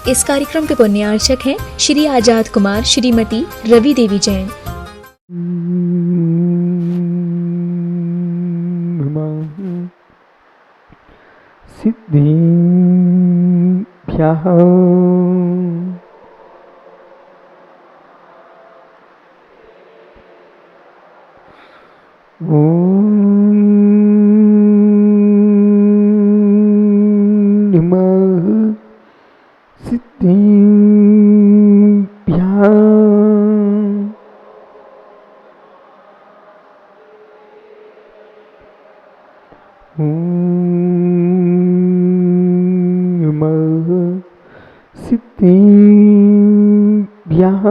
इस कार्यक्रम के पुण्यार्चक हैं श्री आजाद कुमार, श्रीमती रवि देवी जैन। सिद्धिभ्यः सिद्धिभ्यः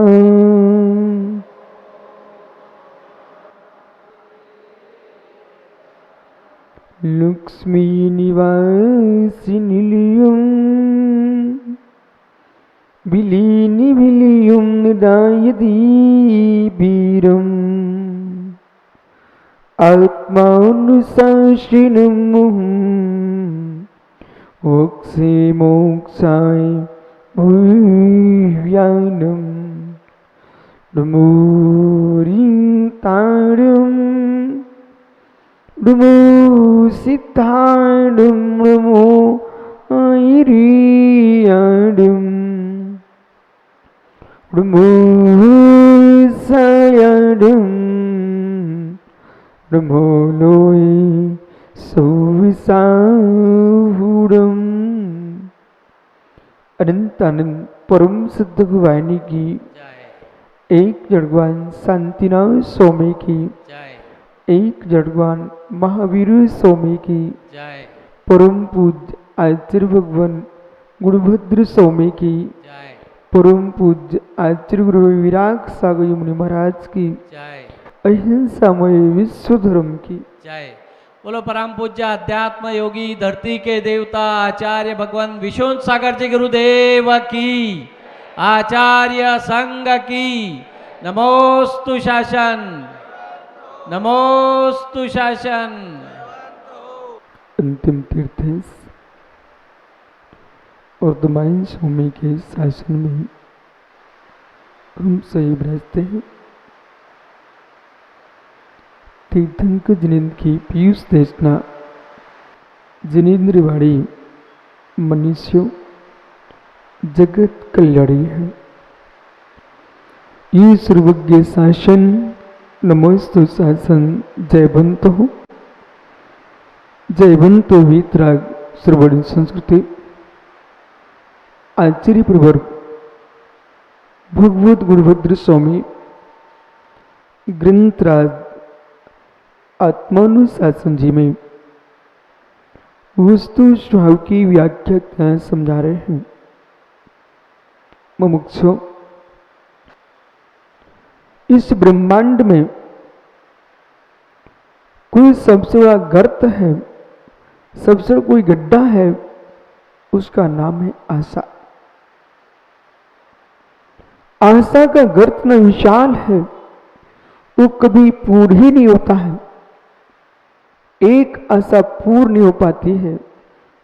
लक्ष्मीनिवासिनिलयं विलीनिविलयं दायदीवीरम् आत्मानुशासिनं वक्षे मोक्षाय भूयानं नमो रिंतारं नमो सिद्धारं नमो आयरियाडं नमो सायाडं नमो लोय सौविसाहुडं। अनंत आनंद परम सिद्ध भवानी की, एक जड़वान शांतिनाथ स्वामी की, एक जड़वान महावीर स्वामी की, परम पूज्य आचार्य भगवान गुरुभद्र स्वामी की, परम पूज्य आचार्य गुरु विराग सागर मुनि महाराज की, अहिंसामय विश्व धर्म की बोलो। परम पूज्य अध्यात्म योगी धरती के देवता आचार्य भगवान विश्वनाथ सागर जी गुरुदेव की, आचार्य संघ की नमोस्तु शासन, नमोस्तु शासन। अंतिम तीर्थ और दमाइन स्वामी के शासन में हम सही रहते हैं। तीर्थंकर जिनेन्द्र की पीयूष देशना जिनेन्द्रवाड़ी मनुष्यों जगत कल्याणी है। ये सर्वज्ञ शासन नमोस्तु शासन जयवंतो हो, जयवंतो वीतराग श्रवण संस्कृति आचार्य प्रवर्ग भगवत गुरुभद्र स्वामी ग्रंथराज आत्मानुशासन जी में वस्तु स्वभाव की व्याख्या समझा रहे हैं। मुमुक्षु, इस ब्रह्मांड में कोई सबसे बड़ा गर्त है, सबसे बड़ा कोई गड्ढा है, उसका नाम है आशा। आशा का गर्त न विशाल है, वो कभी पूर्ण ही नहीं होता है। एक आशा पूर्ण नहीं हो पाती है,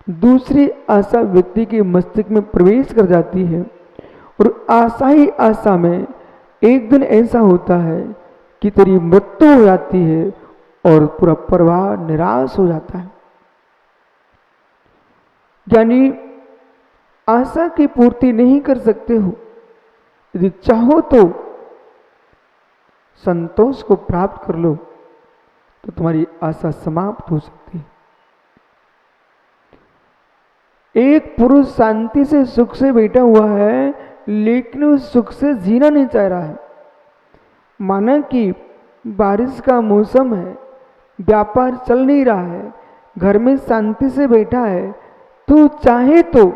दूसरी आशा व्यक्ति के मस्तिष्क में प्रवेश कर जाती है और आशा ही आशा में एक दिन ऐसा होता है कि तेरी मृत्यु हो जाती है और पूरा परिवार निराश हो जाता है। यानी आशा की पूर्ति नहीं कर सकते हो, यदि चाहो तो संतोष को प्राप्त कर लो तो तुम्हारी आशा समाप्त हो सकती है। एक पुरुष शांति से सुख से बैठा हुआ है, लेकिन उस सुख से जीना नहीं चाह रहा है। माना कि बारिश का मौसम है, व्यापार चल नहीं रहा है, घर में शांति से बैठा है, तो चाहे तो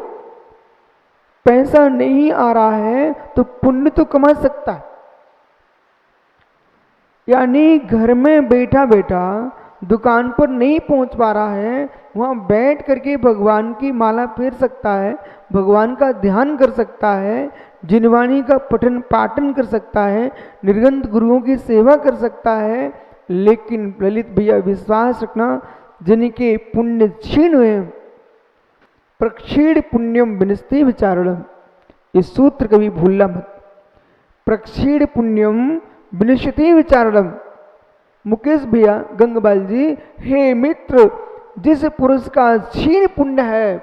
पैसा नहीं आ रहा है तो पुण्य तो कमा सकता है। यानी घर में बैठा बैठा दुकान पर नहीं पहुंच पा रहा है, वहाँ बैठ करके भगवान की माला फेर सकता है, भगवान का ध्यान कर सकता है, जिनवाणी का पठन पाठन कर सकता है, निर्गंत गुरुओं की सेवा कर सकता है। लेकिन ललित भैया विश्वास रखना, जिनके पुण्य क्षीण हुए, प्रक्षीण पुण्यम विनस्ते विचारणम, इस सूत्र कभी भूलना मत। प्रक्षीण पुण्यम विनश्यति विचारणम। मुकेश भैया, गंगपाल जी, हे मित्र, जिस पुरुष का क्षीण पुण्य है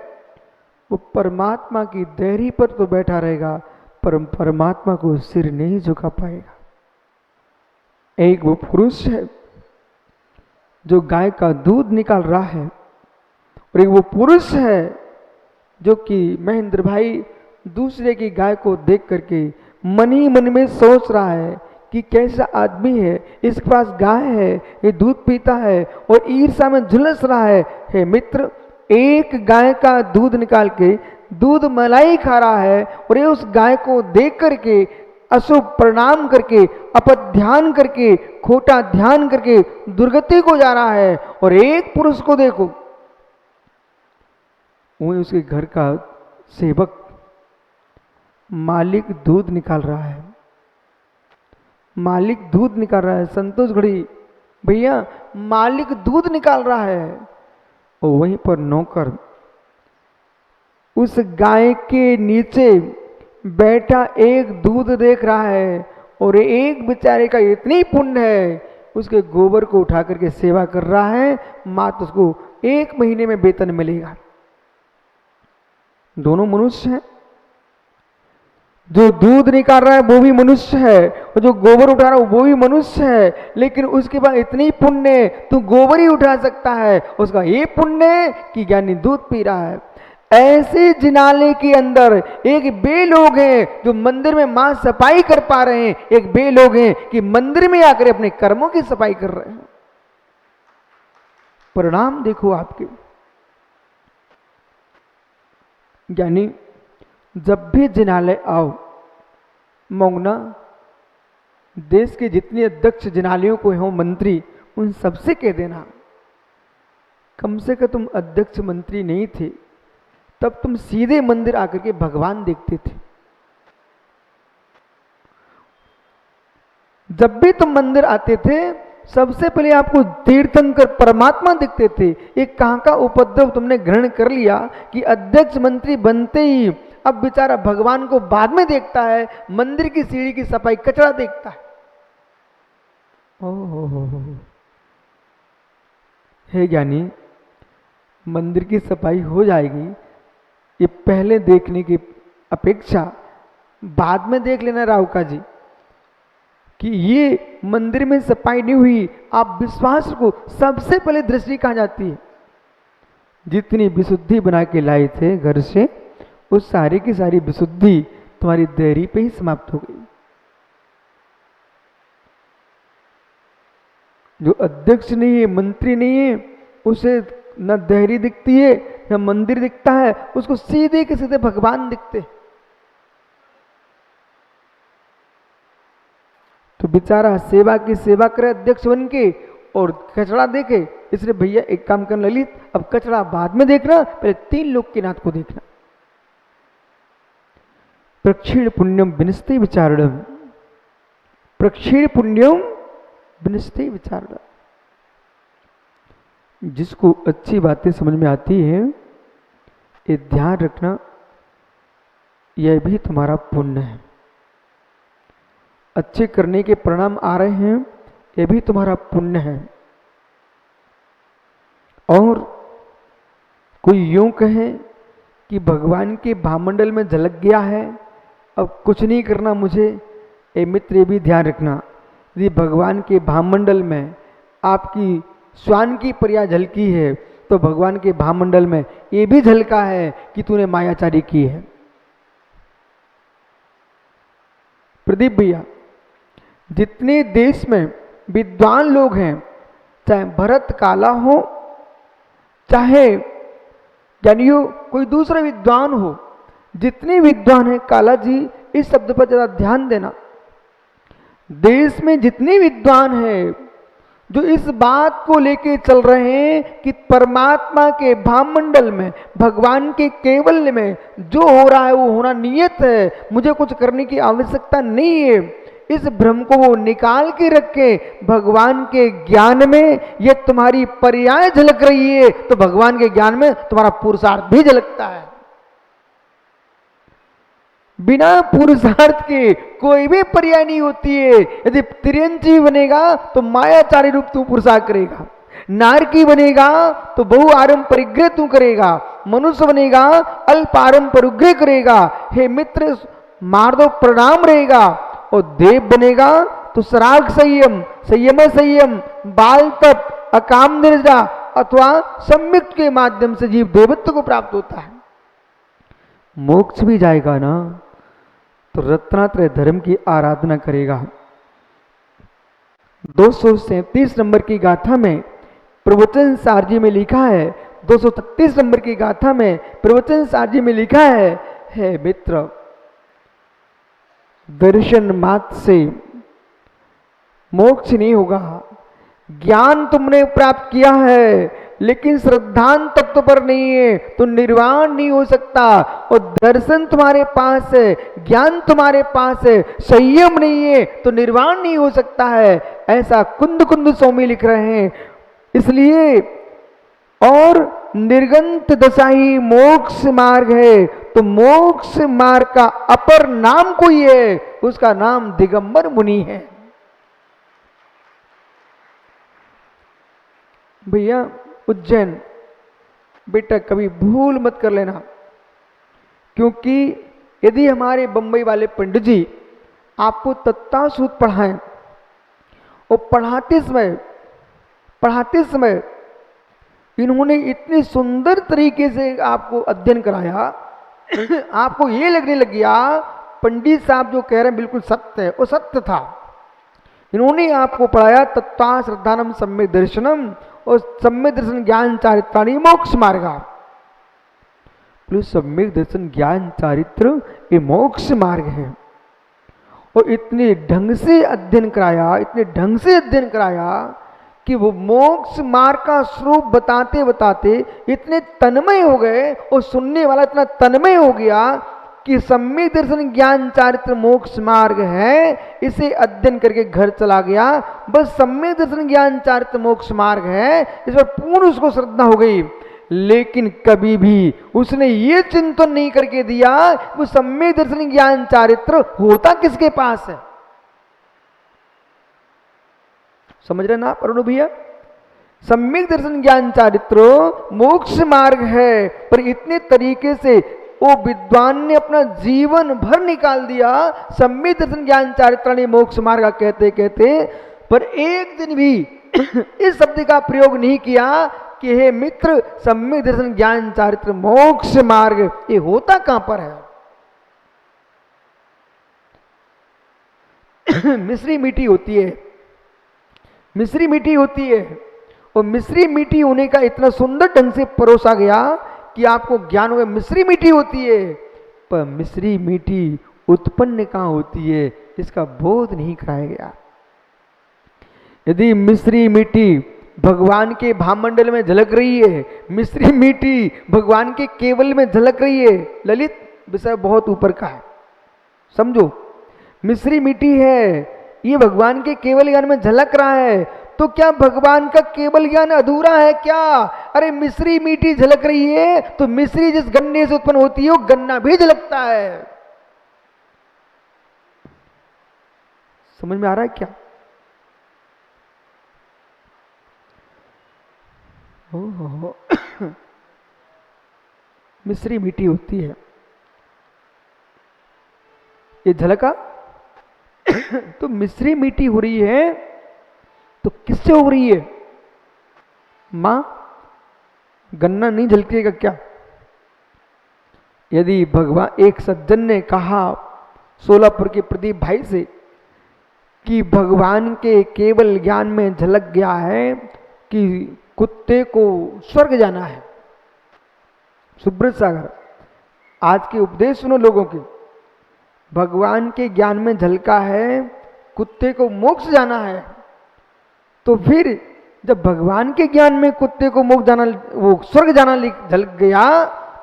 वो परमात्मा की देहरी पर तो बैठा रहेगा पर परमात्मा को सिर नहीं झुका पाएगा। एक वो पुरुष है जो गाय का दूध निकाल रहा है और एक वो पुरुष है जो कि महेंद्र भाई दूसरे की गाय को देख करके मन ही मन में सोच रहा है कि कैसा आदमी है, इसके पास गाय है, ये दूध पीता है और ईर्ष्या में झुलस रहा है। हे मित्र, एक गाय का दूध निकाल के दूध मलाई खा रहा है और ये उस गाय को देख करके अशुभ प्रणाम करके, अपध्यान करके, खोटा ध्यान करके दुर्गति को जा रहा है। और एक पुरुष को देखो, वही उसके घर का सेवक मालिक दूध निकाल रहा है, मालिक दूध निकाल रहा है। संतोष घड़ी भैया, मालिक दूध निकाल रहा है और वहीं पर नौकर उस गाय के नीचे बैठा एक दूध देख रहा है और एक बेचारे का इतनी पुण्य है, उसके गोबर को उठा करके सेवा कर रहा है, मात्र उसको 1 महीने में वेतन मिलेगा। दोनों मनुष्य हैं। जो दूध निकाल रहा है वो भी मनुष्य है और जो गोबर उठा रहा है वो भी मनुष्य है, लेकिन उसके पास इतनी पुण्य तू गोबर ही उठा सकता है, उसका ये पुण्य कि ज्ञानी दूध पी रहा है। ऐसे जिनाले के अंदर एक बे लोग हैं जो मंदिर में मां सफाई कर पा रहे हैं, एक बे लोग हैं कि मंदिर में आकर अपने कर्मों की सफाई कर रहे हैं। परिणाम देखो आपके। यानी जब भी जिनालय आओ, मौना देश के जितने अध्यक्ष जिनालयों को हो, मंत्री, उन सबसे कह देना, कम से कम तुम अध्यक्ष मंत्री नहीं थे तब तुम सीधे मंदिर आकर के भगवान देखते थे। जब भी तुम मंदिर आते थे सबसे पहले आपको तीर्थंकर परमात्मा दिखते थे। एक कहां का उपद्रव तुमने ग्रहण कर लिया कि अध्यक्ष मंत्री बनते ही अब बेचारा भगवान को बाद में देखता है, मंदिर की सीढ़ी की सफाई कचरा देखता है। ओहो, हे ज्ञानी, मंदिर की सफाई हो जाएगी, ये पहले देखने की अपेक्षा बाद में देख लेना राहुका जी कि ये मंदिर में सफाई नहीं हुई। आप विश्वास को सबसे पहले दृष्टि कहाँ जाती है? जितनी विशुद्धि बना के लाए थे घर से, उस सारी की सारी विशुद्धि तुम्हारी देहरी पे ही समाप्त हो गई। जो अध्यक्ष नहीं है, मंत्री नहीं है, उसे न देहरी दिखती है न मंदिर दिखता है, उसको सीधे के सीधे भगवान दिखते। तो बेचारा सेवा की सेवा करे अध्यक्ष बन के और कचरा देखे। इसलिए भैया एक काम करना ललित, अब कचरा बाद में देखना, पहले 3 लोग के नाथ को देखना। प्रक्षीण पुण्यम विनस्ते विचारणम, प्रक्षीण पुण्यम विनस्ते विचारणम। जिसको अच्छी बातें समझ में आती है, ये ध्यान रखना, यह भी तुम्हारा पुण्य है। अच्छे करने के परिणाम आ रहे हैं, यह भी तुम्हारा पुण्य है। और कोई यूं कहे कि भगवान के भामंडल में झलक गया है, अब कुछ नहीं करना मुझे, ए मित्र ये भी ध्यान रखना, यदि भगवान के भामंडल में आपकी श्वान की पर्या झलकी है तो भगवान के भामंडल में ये भी झलका है कि तूने मायाचारी की है। प्रदीप भैया, जितने देश में विद्वान लोग हैं, चाहे भरत काला हो, चाहे ज्ञानियों कोई दूसरा विद्वान हो, जितने विद्वान हैं, काला जी इस शब्द पर जरा ध्यान देना। देश में जितने विद्वान हैं जो इस बात को लेके चल रहे हैं कि परमात्मा के भामंडल में, भगवान के केवल में जो हो रहा है वो होना नियत है, मुझे कुछ करने की आवश्यकता नहीं है, इस भ्रम को वो निकाल के रखे भगवान के ज्ञान में। ये तुम्हारी पर्याय झलक रही है तो भगवान के ज्ञान में तुम्हारा पुरुषार्थ भी झलकता है। बिना पुरुषार्थ के कोई भी पर्याय नहीं होती है। यदि तिरंजी बनेगा तो मायाचारी रूप तू पुरुषार्थ करेगा, नारकी बनेगा तो बहु आरंभ परिग्रह तू करेगा, मनुष्य बनेगा अल्प आरंभ परिग्रह करेगा। हे मित्र मार दो प्रणाम रहेगा, और देव बनेगा तो सराग संयम, संयम बाल तप, अकाम निर्जा अथवा संयुक्त के माध्यम से जीव देवत्व को प्राप्त होता है। मोक्ष भी जाएगा ना तो रत्नात्रय धर्म की आराधना करेगा। 237 नंबर की गाथा में प्रवचन सारजी में लिखा है, 236 नंबर की गाथा में प्रवचन सारजी में लिखा है, हे मित्र दर्शन मात्र से मोक्ष नहीं होगा। ज्ञान तुमने प्राप्त किया है लेकिन श्रद्धान तत्व पर नहीं है तो निर्वाण नहीं हो सकता। और दर्शन तुम्हारे पास है, ज्ञान तुम्हारे पास है, संयम नहीं है तो निर्वाण नहीं हो सकता है। ऐसा कुंद कुंद स्वामी लिख रहे हैं। इसलिए और निर्गंत दशा ही मोक्ष मार्ग है, तो मोक्ष मार्ग का अपर नाम कोई है, उसका नाम दिगंबर मुनि है। भैया उज्जैन बेटा कभी भूल मत कर लेना, क्योंकि यदि हमारे बंबई वाले पंडित जी आपको तत्तासूत पढ़ाएं और पढ़ाते समय इन्होंने इतनी सुंदर तरीके से आपको अध्ययन कराया आपको ये लगने लग गया पंडित साहब जो कह रहे हैं बिल्कुल सत्य है, वो सत्य था। इन्होंने आपको पढ़ाया तत्ता श्रद्धानम सम्यक दर्शनम और सम्यक दर्शन ज्ञान चारित्राणी मोक्ष मार्गा, प्लस सम्यक दर्शन ज्ञान चारित्र ये मोक्ष मार्ग है। और इतने ढंग से अध्ययन कराया कि वो मोक्ष मार्ग का स्वरूप बताते बताते इतने तन्मय हो गए और सुनने वाला इतना तन्मय हो गया कि सम्यक दर्शन ज्ञान चारित्र मोक्ष मार्ग है, इसे अध्ययन करके घर चला गया। बस सम्यक दर्शन ज्ञान चारित्र मोक्ष मार्ग है, इस पर पूर्ण उसको श्रद्धा हो गई। लेकिन कभी भी उसने ये चिंतन नहीं करके दिया वो सम्यक दर्शन ज्ञान चारित्र होता किसके पास है। समझ रहे ना आप अरुण भैया? सम्यक दर्शन ज्ञान चारित्र मोक्ष मार्ग है, पर इतने तरीके से वो विद्वान ने अपना जीवन भर निकाल दिया सम्यक दर्शन ज्ञान चारित्राणी मोक्ष मार्ग कहते कहते, पर एक दिन भी इस शब्द का प्रयोग नहीं किया कि हे मित्र सम्यक दर्शन ज्ञान चारित्र मोक्ष मार्ग ये होता कहां पर है। मिश्री मीठी होती है, मिश्री मीठी होती है, और मिश्री मीठी होने का इतना सुंदर ढंग से परोसा गया कि आपको ज्ञान हो गया मिश्री मीठी होती है, पर मिश्री मीठी उत्पन्न कहां होती है इसका बोध नहीं कराया गया। यदि मिश्री मीठी भगवान के भामंडल में झलक रही है, मिश्री मीठी भगवान के केवल में झलक रही है, ललित विषय बहुत ऊपर का है, समझो मिश्री मीठी है, ये भगवान के केवल ज्ञान में झलक रहा है, तो क्या भगवान का केवल ज्ञान अधूरा है क्या? अरे मिश्री मीठी झलक रही है तो मिश्री जिस गन्ने से उत्पन्न होती है वो गन्ना भी झलकता है। समझ में आ रहा है क्या? ओहो मिश्री मीठी होती है, ये झलका तो मिश्री मीठी हो रही है तो किससे हो रही है? मां गन्ना नहीं झलकेगा क्या? यदि भगवान एक सज्जन ने कहा सोलापुर के प्रदीप भाई से कि भगवान के केवल ज्ञान में झलक गया है कि कुत्ते को स्वर्ग जाना है। सुब्रत सागर आज के उपदेश सुनो लोगों के, भगवान के ज्ञान में झलका है कुत्ते को मोक्ष जाना है, तो फिर जब भगवान के ज्ञान में कुत्ते को मोक्ष जाना वो स्वर्ग जाना झलक गया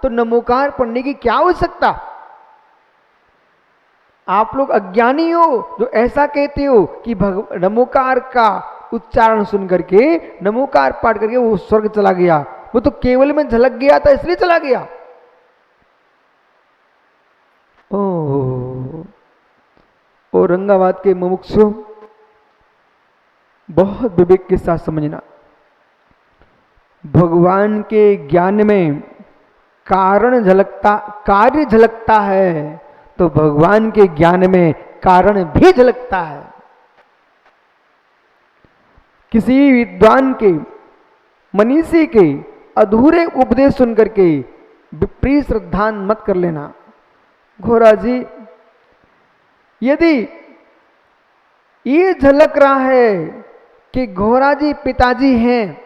तो नमोकार पढ़ने की क्या आवश्यकता? आप लोग अज्ञानी हो जो ऐसा कहते हो कि नमोकार का उच्चारण सुन करके नमोकार पाठ करके वो स्वर्ग चला गया, वो तो केवल में झलक गया था इसलिए चला गया। ओह, औरंगाबाद के मुमुक्षु बहुत विवेक के साथ समझना, भगवान के ज्ञान में कारण झलकता, कार्य झलकता है तो भगवान के ज्ञान में कारण भी झलकता है। किसी विद्वान के, मनीषी के अधूरे उपदेश सुनकर के विपरीत श्रद्धान मत कर लेना। घोड़ा जी, यदि ये झलक रहा है कि घोड़ा जी पिताजी हैं,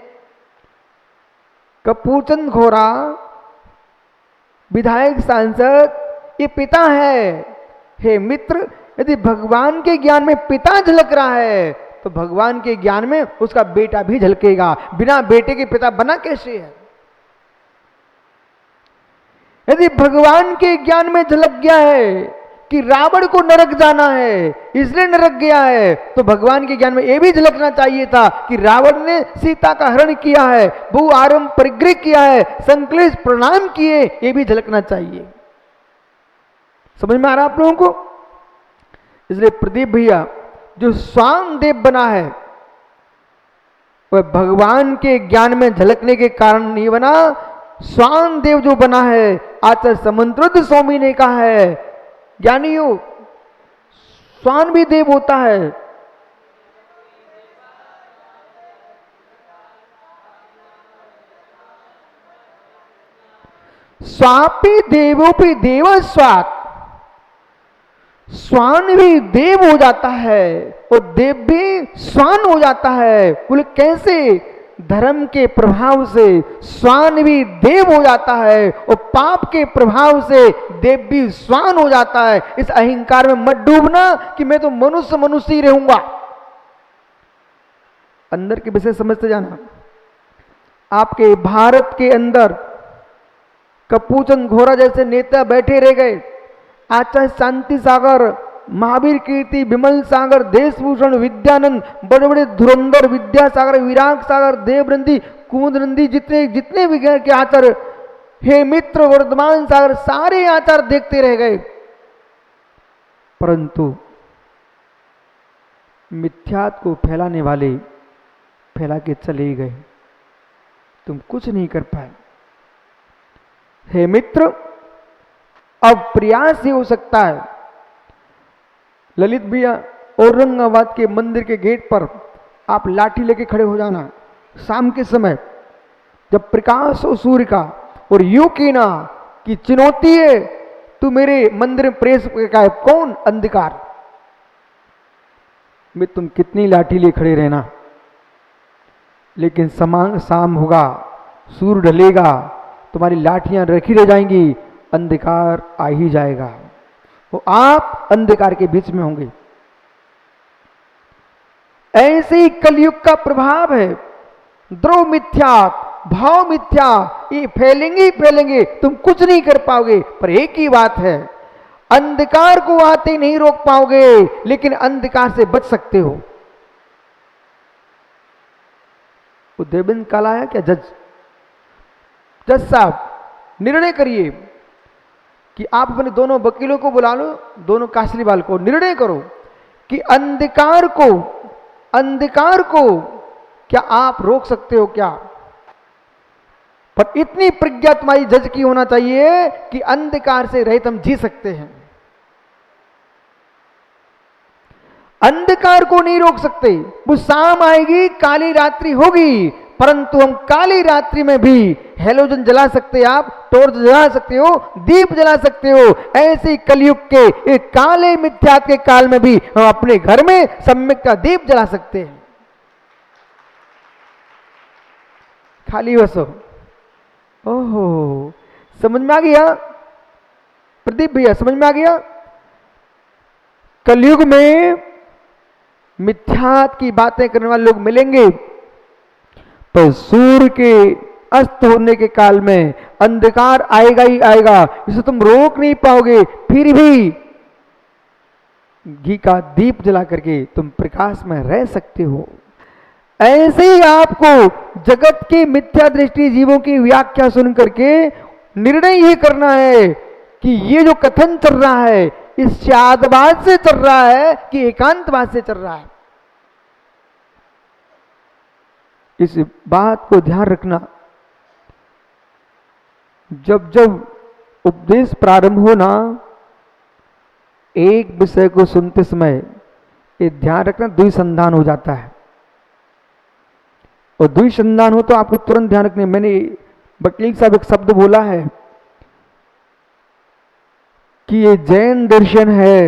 कपूरचंद घोड़ा विधायक सांसद ये पिता है, हे मित्र, यदि भगवान के ज्ञान में पिता झलक रहा है तो भगवान के ज्ञान में उसका बेटा भी झलकेगा। बिना बेटे के पिता बना कैसे है? यदि भगवान के ज्ञान में झलक गया है कि रावण को नरक जाना है इसलिए नरक गया है, तो भगवान के ज्ञान में यह भी झलकना चाहिए था कि रावण ने सीता का हरण किया है, बहु आरंभ परिग्रह किया है, संकलेश प्रणाम किए, ये भी झलकना चाहिए। समझ में आ रहा आप लोगों को? इसलिए प्रदीप भैया जो स्वान देव बना है वह भगवान के ज्ञान में झलकने के कारण नहीं बना। स्वान देव जो बना है, आचार्य समंतरुद्ध स्वामी ने कहा है, ज्ञानियों स्वान भी देव होता है। स्वापी देवोपि देव स्वात्, स्वान भी देव हो जाता है और देव भी स्वान हो जाता है। बोले कैसे? धर्म के प्रभाव से स्वान भी देव हो जाता है और पाप के प्रभाव से देव भी स्वान हो जाता है। इस अहंकार में मत डूबना कि मैं तो मनुष्य मनुष्य ही रहूंगा। अंदर के विषय समझते जाना। आपके भारत के अंदर कपूरचंद घोड़ा जैसे नेता बैठे रह गए, आचार्य शांति सागर, महावीर कीर्ति, विमल सागर, देशभूषण, विद्यानंद, बड़े बड़े धुरंधर, विद्यासागर, विराग सागर, देवनंदी, कुमुदनंदी, जितने जितने भी के आचार्य, हे मित्र, वर्धमान सागर, सारे आचार्य देखते रह गए, परंतु मिथ्यात को फैलाने वाले फैला के चले गए। तुम कुछ नहीं कर पाए। हे मित्र, अब प्रयास ही हो सकता है। ललित भैया, औरंगाबाद के मंदिर के गेट पर आप लाठी लेके खड़े हो जाना शाम के समय, जब प्रकाश हो सूर्य का, और यूं कहना कि चुनौती है, तू मेरे मंदिर में प्रवेश का है कौन? अंधकार में तुम कितनी लाठी ले खड़े रहना, लेकिन शाम होगा, सूर्य ढलेगा, तुम्हारी लाठियां रखी रह जाएंगी, अंधकार आ ही जाएगा, वो आप अंधकार के बीच में होंगे। ऐसे ही कलयुग का प्रभाव है। द्रोह मिथ्या, भाव मिथ्या, ये फैलेंगे ही फैलेंगे, तुम कुछ नहीं कर पाओगे। पर एक ही बात है, अंधकार को आते नहीं रोक पाओगे, लेकिन अंधकार से बच सकते हो। वो देवेंद्र कल आया क्या? जज साहब निर्णय करिए कि आप अपने दोनों वकीलों को बुला लो, दोनों कासलीवाल को, निर्णय करो कि अंधकार को क्या आप रोक सकते हो क्या? पर इतनी प्रज्ञा तुम्हारी जज की होना चाहिए कि अंधकार से रहित हम जी सकते हैं। अंधकार को नहीं रोक सकते, वो शाम आएगी, काली रात्रि होगी, परंतु हम काली रात्रि में भी हेलोजन जला सकते हैं, आप टॉर्च जला सकते हो, दीप जला सकते हो। ऐसे कलयुग के एक काले मिथ्यात के काल में भी हम अपने घर में सम्यक का दीप जला सकते हैं। खाली बसो। ओहो, समझ में आ गया प्रदीप भैया? समझ में आ गया? कलयुग में मिथ्यात की बातें करने वाले लोग मिलेंगे, तो सूर्य के अस्त होने के काल में अंधकार आएगा ही आएगा, इसे तुम रोक नहीं पाओगे। फिर भी घी का दीप जला करके तुम प्रकाश में रह सकते हो। ऐसे ही आपको जगत की मिथ्या दृष्टि जीवों की व्याख्या सुन करके निर्णय ये करना है कि ये जो कथन चल रहा है इस शादवाद से चल रहा है कि एकांतवाद से चल रहा है। इस बात को ध्यान रखना। जब जब उपदेश प्रारंभ होना, एक विषय को सुनते समय ये ध्यान रखना द्विसंधान हो जाता है। और द्विसंधान हो तो आपको तुरंत ध्यान रखने, मैंने वकील साहब एक शब्द बोला है कि ये जैन दर्शन है,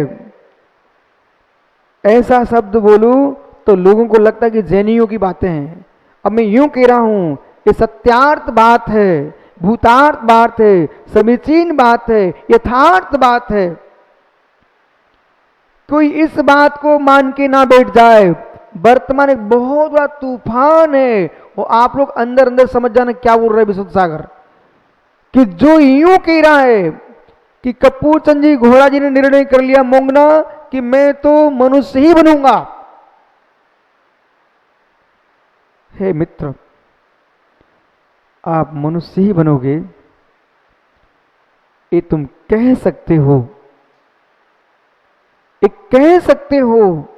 ऐसा शब्द बोलूं तो लोगों को लगता है कि जैनियों की बातें हैं। अब मैं यूं कह रहा हूं, ये सत्यार्थ बात है, भूतार्थ बात है, समीचीन बात है, यथार्थ बात है। कोई इस बात को मान के ना बैठ जाए। वर्तमान एक बहुत बड़ा तूफान है और आप लोग अंदर अंदर समझ जाना क्या बोल रहे विशुद्ध सागर, कि जो यूं कह रहा है कि कपूर चंद जी घोड़ा जी ने निर्णय कर लिया मोंगना कि मैं तो मनुष्य ही बनूंगा। हे मित्र, आप मनुष्य ही बनोगे ये तुम कह सकते हो, एक कह सकते हो।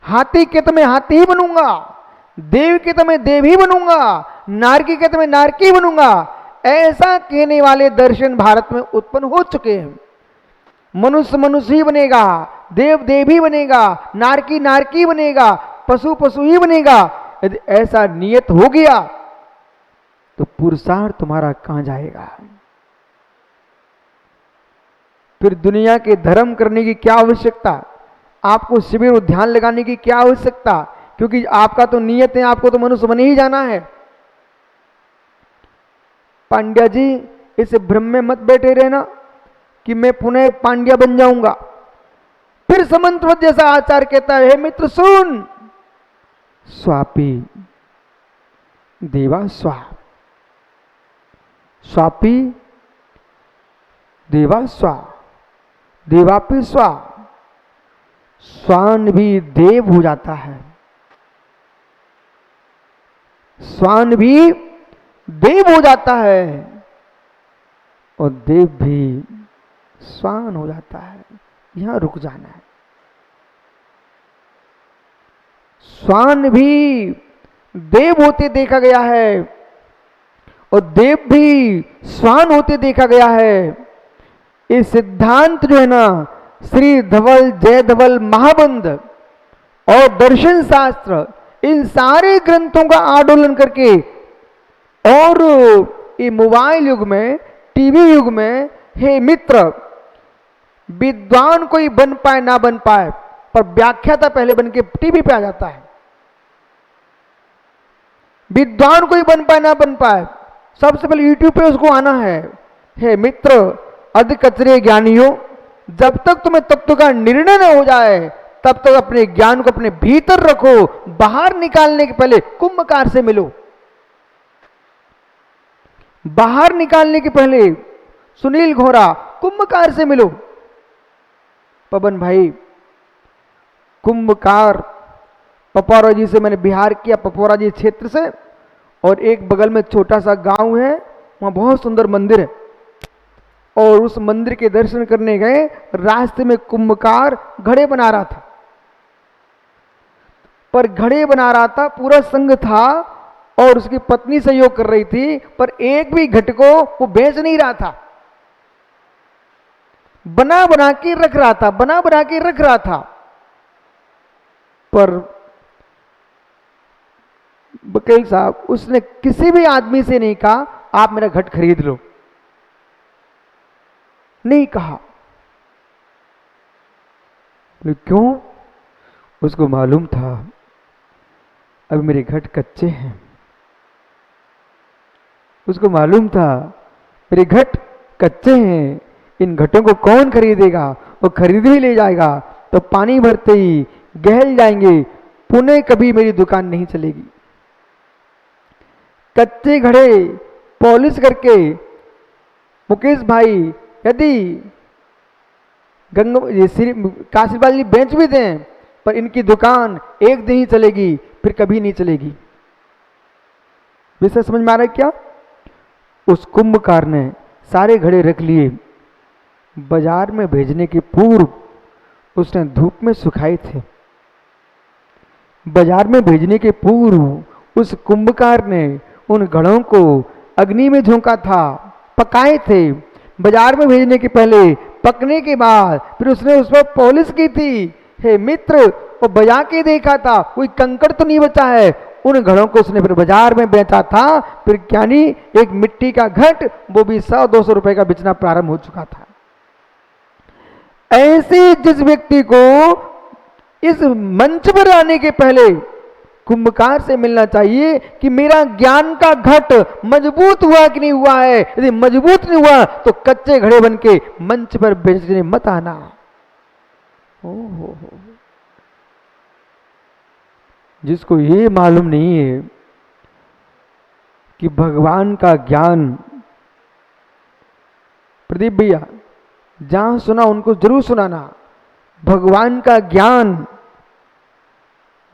हाथी के तो मैं हाथी ही बनूंगा, देव के तो मैं देव ही बनूंगा, नारकी के तो मैं नारकी बनूंगा, ऐसा कहने वाले दर्शन भारत में उत्पन्न हो चुके हैं। मनुष्य मनुष्य ही बनेगा, देव देव ही बनेगा, नारकी नारकी बनेगा, पशु पशु ही बनेगा। यदि ऐसा नियत हो गया तो पुरुषार्थ तुम्हारा कहां जाएगा? फिर दुनिया के धर्म करने की क्या आवश्यकता? आपको शिविर उद्यान लगाने की क्या आवश्यकता? क्योंकि आपका तो नियत है, आपको तो मनुष्य बने ही जाना है। पांड्या जी, इस भ्रम में मत बैठे रहना कि मैं पुनः पांड्या बन जाऊंगा। फिर समंतवत जैसा आचार कहता है, हे मित्र सुन, स्वापी देवा स्वा, स्वापी देवा स्वा, देवापि स्वा। स्वान भी देव हो जाता है, स्वान भी देव हो जाता है और देव भी स्वान हो जाता है। यहां रुक जाना है। स्वान भी देव होते देखा गया है और देव भी स्वान होते देखा गया है। ये सिद्धांत जो है ना, श्री धवल जय धवल महाबंध और दर्शन शास्त्र, इन सारे ग्रंथों का आंदोलन करके, और ये मोबाइल युग में, टीवी युग में, हे मित्र, विद्वान कोई बन पाए ना बन पाए, पर व्याख्याता पहले बन के टीवी पे आ जाता है। विद्वान कोई बन पाए ना बन पाए, सबसे पहले यूट्यूब पे उसको आना है। हे मित्र, अधि कचरे ज्ञानियों, जब तक तुम्हें तत्व का निर्णय न हो जाए तब तक अपने ज्ञान को अपने भीतर रखो। बाहर निकालने के पहले कुंभकार से मिलो। बाहर निकालने के पहले सुनील घोरा कुंभकार से मिलो। पवन भाई, कुंभकार पपौरा जी से मैंने बिहार किया, पपौरा जी क्षेत्र से, और एक बगल में छोटा सा गांव है, वहां बहुत सुंदर मंदिर है, और उस मंदिर के दर्शन करने गए। रास्ते में कुंभकार घड़े बना रहा था, पर घड़े बना रहा था, पूरा संघ था और उसकी पत्नी सहयोग कर रही थी, पर एक भी घट को वो बेच नहीं रहा था, बना बना के रख रहा था, बना बना के रख रहा था। पर वकील साहब, उसने किसी भी आदमी से नहीं कहा आप मेरा घट खरीद लो, नहीं कहा। क्यों? उसको मालूम था अब मेरे घट कच्चे हैं। उसको मालूम था मेरे घट कच्चे हैं, इन घटों को कौन खरीदेगा? वो खरीद ही ले जाएगा तो पानी भरते ही गहल जाएंगे, पुनः कभी मेरी दुकान नहीं चलेगी। कच्चे घड़े पॉलिश करके मुकेश भाई यदि काशीपाल जी बेच भी दें, पर इनकी दुकान एक दिन ही चलेगी, फिर कभी नहीं चलेगी। विषय समझ में आ रहा है क्या? उस कुंभकार ने सारे घड़े रख लिए बाजार में भेजने के पूर्व उसने धूप में सुखाए थे। बाजार में भेजने के पूर्व उस कुंभकार ने उन घड़ों को अग्नि में झोंका था, पकाए थे। बाजार में भेजने के पहले, पकने के बाद फिर उसने उस पर पॉलिश की थी। हे मित्र, वो बजा के देखा था, कोई कंकड़ तो नहीं बचा है। उन घड़ों को उसने फिर बाजार में बेचा था। फिर यानी एक मिट्टी का घट, वो भी 100-200 रुपए का बेचना प्रारंभ हो चुका था। ऐसे जिस व्यक्ति को इस मंच पर आने के पहले कुंभकार से मिलना चाहिए कि मेरा ज्ञान का घट मजबूत हुआ कि नहीं हुआ है। यदि मजबूत नहीं हुआ तो कच्चे घड़े बन के मंच पर बेचने मत आना। जिसको ये मालूम नहीं है कि भगवान का ज्ञान, प्रदीप भैया जहां सुना उनको जरूर सुनाना। भगवान का ज्ञान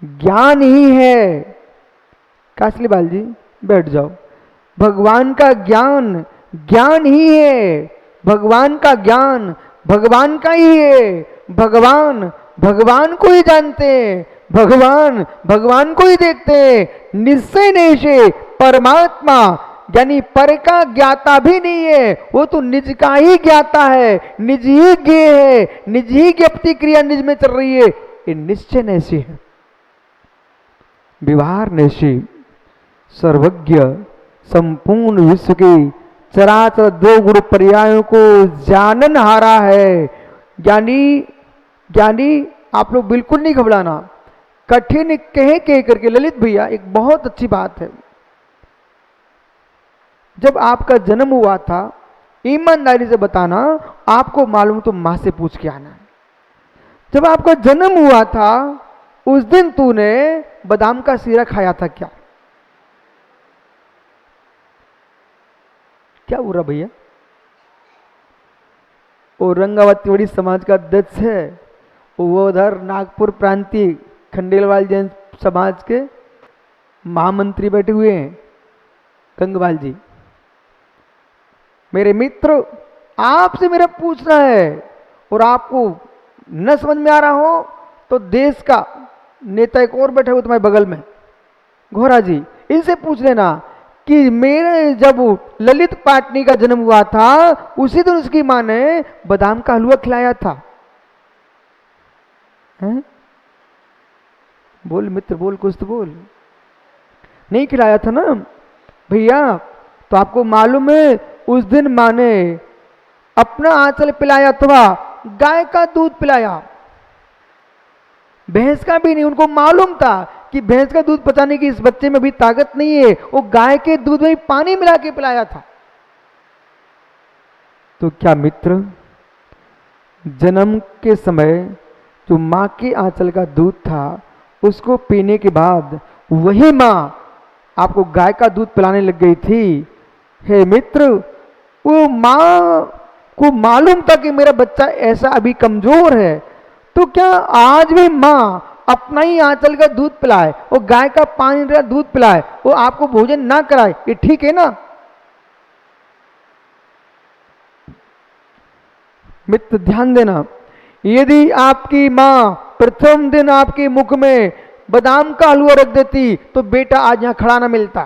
ज्ञान ही है। कासली बाल जी बैठ जाओ। भगवान का ज्ञान ज्ञान ही है। भगवान का ज्ञान भगवान का ही है। भगवान भगवान को ही जानते हैं। भगवान भगवान को ही देखते हैं। निश्चय निश्चय परमात्मा यानी पर का ज्ञाता भी नहीं है, वो तो निज का ही ज्ञाता है, निज ही ज्ञेय है, निज ही ज्ञप्ति क्रिया निज में चल रही है। ये निश्चय नैसी है, व्यवहार नैसी, सर्वज्ञ संपूर्ण विश्व के चराचर दो गुण पर्यायों को जानन हारा है। ज्ञानी ज्ञानी आप लोग बिल्कुल नहीं घबराना। कठिन कह करके ललित भैया एक बहुत अच्छी बात है। जब आपका जन्म हुआ था, ईमानदारी से बताना, आपको मालूम तो मां से पूछ के आना। जब आपका जन्म हुआ था उस दिन तूने बादाम का सीरा खाया था क्या? क्या बुरा भैया? वो रंगावती समाज का अध्यक्ष है, वो उधर नागपुर प्रांतीय खंडेलवाल जैन समाज के महामंत्री बैठे हुए हैं, गंगवाल जी। मेरे मित्र, आपसे मेरा पूछना है, और आपको न समझ में आ रहा हो तो देश का नेता एक और बैठे हुए तुम्हारे बगल में, घोरा जी, इनसे पूछ लेना कि मेरे जब ललित पाटनी का जन्म हुआ था उसी दिन उसकी मां ने बादाम का हलवा खिलाया था। हैं? बोल मित्र, बोल, कुछ तो बोल। नहीं खिलाया था ना भैया? तो आपको मालूम है उस दिन मां ने अपना आंचल पिलाया अथवा गाय का दूध पिलाया, भैंस का भी नहीं। उनको मालूम था कि भैंस का दूध पचाने की इस बच्चे में भी ताकत नहीं है, वो गाय के दूध में पानी मिला के पिलाया था। तो क्या मित्र, जन्म के समय जो मां के आंचल का दूध था उसको पीने के बाद वही मां आपको गाय का दूध पिलाने लग गई थी। हे मित्र, वो मां को मालूम था कि मेरा बच्चा ऐसा अभी कमजोर है, तो क्या आज भी मां अपना ही आंचल का दूध पिलाए और गाय का पानी का दूध पिलाए, वो आपको भोजन ना कराए, ये ठीक है ना? मित्र ध्यान देना, यदि आपकी मां प्रथम दिन आपके मुख में बादाम का हलवा रख देती तो बेटा आज यहां खड़ा ना मिलता।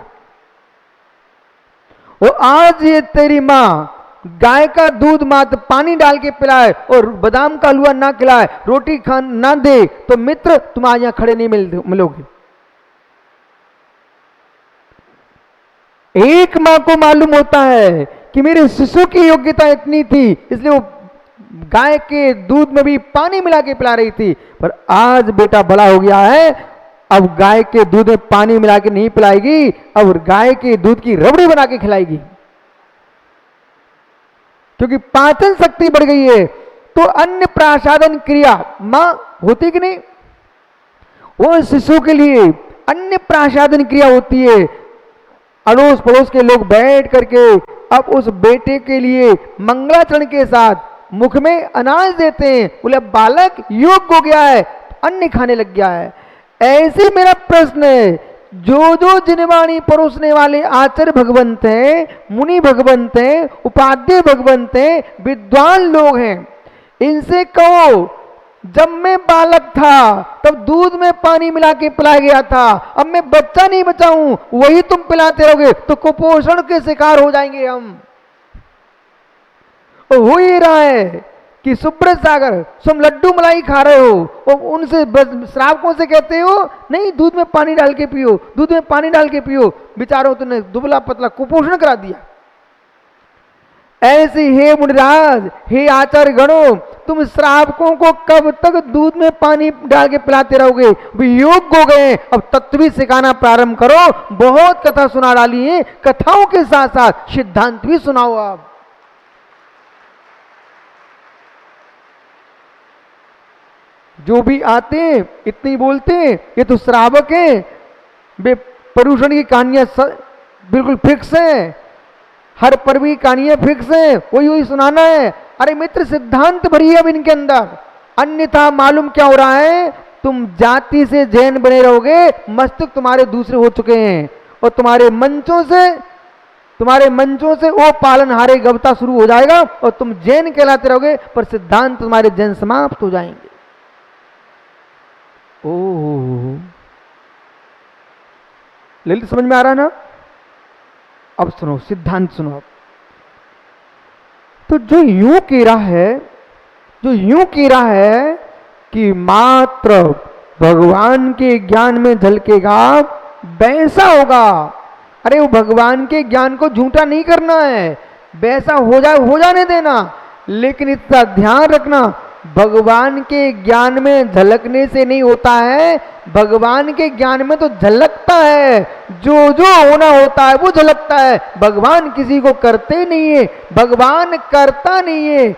और आज ये तेरी मां गाय का दूध मात्र पानी डाल के पिलाए और बादाम का हलवा ना खिलाए, रोटी खा ना दे, तो मित्र तुम आज यहां खड़े नहीं मिलोगे। एक मां को मालूम होता है कि मेरे शिशु की योग्यता इतनी थी, इसलिए वो गाय के दूध में भी पानी मिला के पिला रही थी। पर आज बेटा बड़ा हो गया है, अब गाय के दूध में पानी मिला के नहीं पिलाएगी, अब गाय के दूध की रबड़ी बना के खिलाएगी, क्योंकि पाचन शक्ति बढ़ गई है। तो अन्न प्रासादन क्रिया मां होती कि नहीं? वो शिशु के लिए अन्न प्रासादन क्रिया होती है। अड़ोस पड़ोस के लोग बैठ करके अब उस बेटे के लिए मंगलाचरण के साथ मुख में अनाज देते हैं, बोले बालक योग्य हो गया है, अन्न खाने लग गया है। ऐसे मेरा प्रश्न है, जो जो जिनवाणी परोसने वाले आचार्य भगवंत हैं, मुनि भगवंत हैं, उपाध्याय भगवंत हैं, विद्वान लोग हैं, इनसे कहो जब मैं बालक था तब दूध में पानी मिला के पिलाया गया था, अब मैं बच्चा नहीं बचा हूं, वही तुम पिलाते रहोगे तो कुपोषण के शिकार हो जाएंगे हम। हो ही रहा है कि सुब्रत सागर तुम लड्डू मलाई खा रहे हो और उनसे श्रावकों से कहते हो नहीं दूध में पानी डाल के पियो, दूध में पानी डाल के पियो, बेचारों तुमने दुबला पतला कुपोषण करा दिया। ऐसे हे मुनिराज, हे आचार्य गणों, तुम श्रावकों को कब तक दूध में पानी डाल के पिलाते रहोगे? योग्य हो गए, अब तत्व भी सिखाना प्रारंभ करो। बहुत कथा सुना डाली है, कथाओं के साथ साथ सिद्धांत भी सुनाओ। आप जो भी आते इतनी बोलते ये तो श्रावक हैं, वे पर्यूषण की कहानियां बिल्कुल फिक्स है, हर पर्व की कहानियां फिक्स है, वही वही सुनाना है। अरे मित्र, सिद्धांत भरी है अब इनके अंदर, अन्यथा मालूम क्या हो रहा है, तुम जाति से जैन बने रहोगे, मस्तक तुम्हारे दूसरे हो चुके हैं और तुम्हारे मंचों से वो पालनहारे गवता शुरू हो जाएगा और तुम जैन कहलाते रहोगे, पर सिद्धांत तुम्हारे जैन समाप्त हो जाएंगे। ओह, ललित समझ में आ रहा ना? अब सुनो, सिद्धांत सुनो। अब तो जो यूं कह रहा है कि मात्र भगवान के ज्ञान में झलकेगा वैसा होगा। अरे वो भगवान के ज्ञान को झूठा नहीं करना है, वैसा हो जाने देना, लेकिन इतना ध्यान रखना, भगवान के ज्ञान में झलकने से नहीं होता है, भगवान के ज्ञान में तो झलकता है, जो जो होना होता है वो झलकता है। भगवान किसी को करते नहीं है, भगवान करता नहीं है।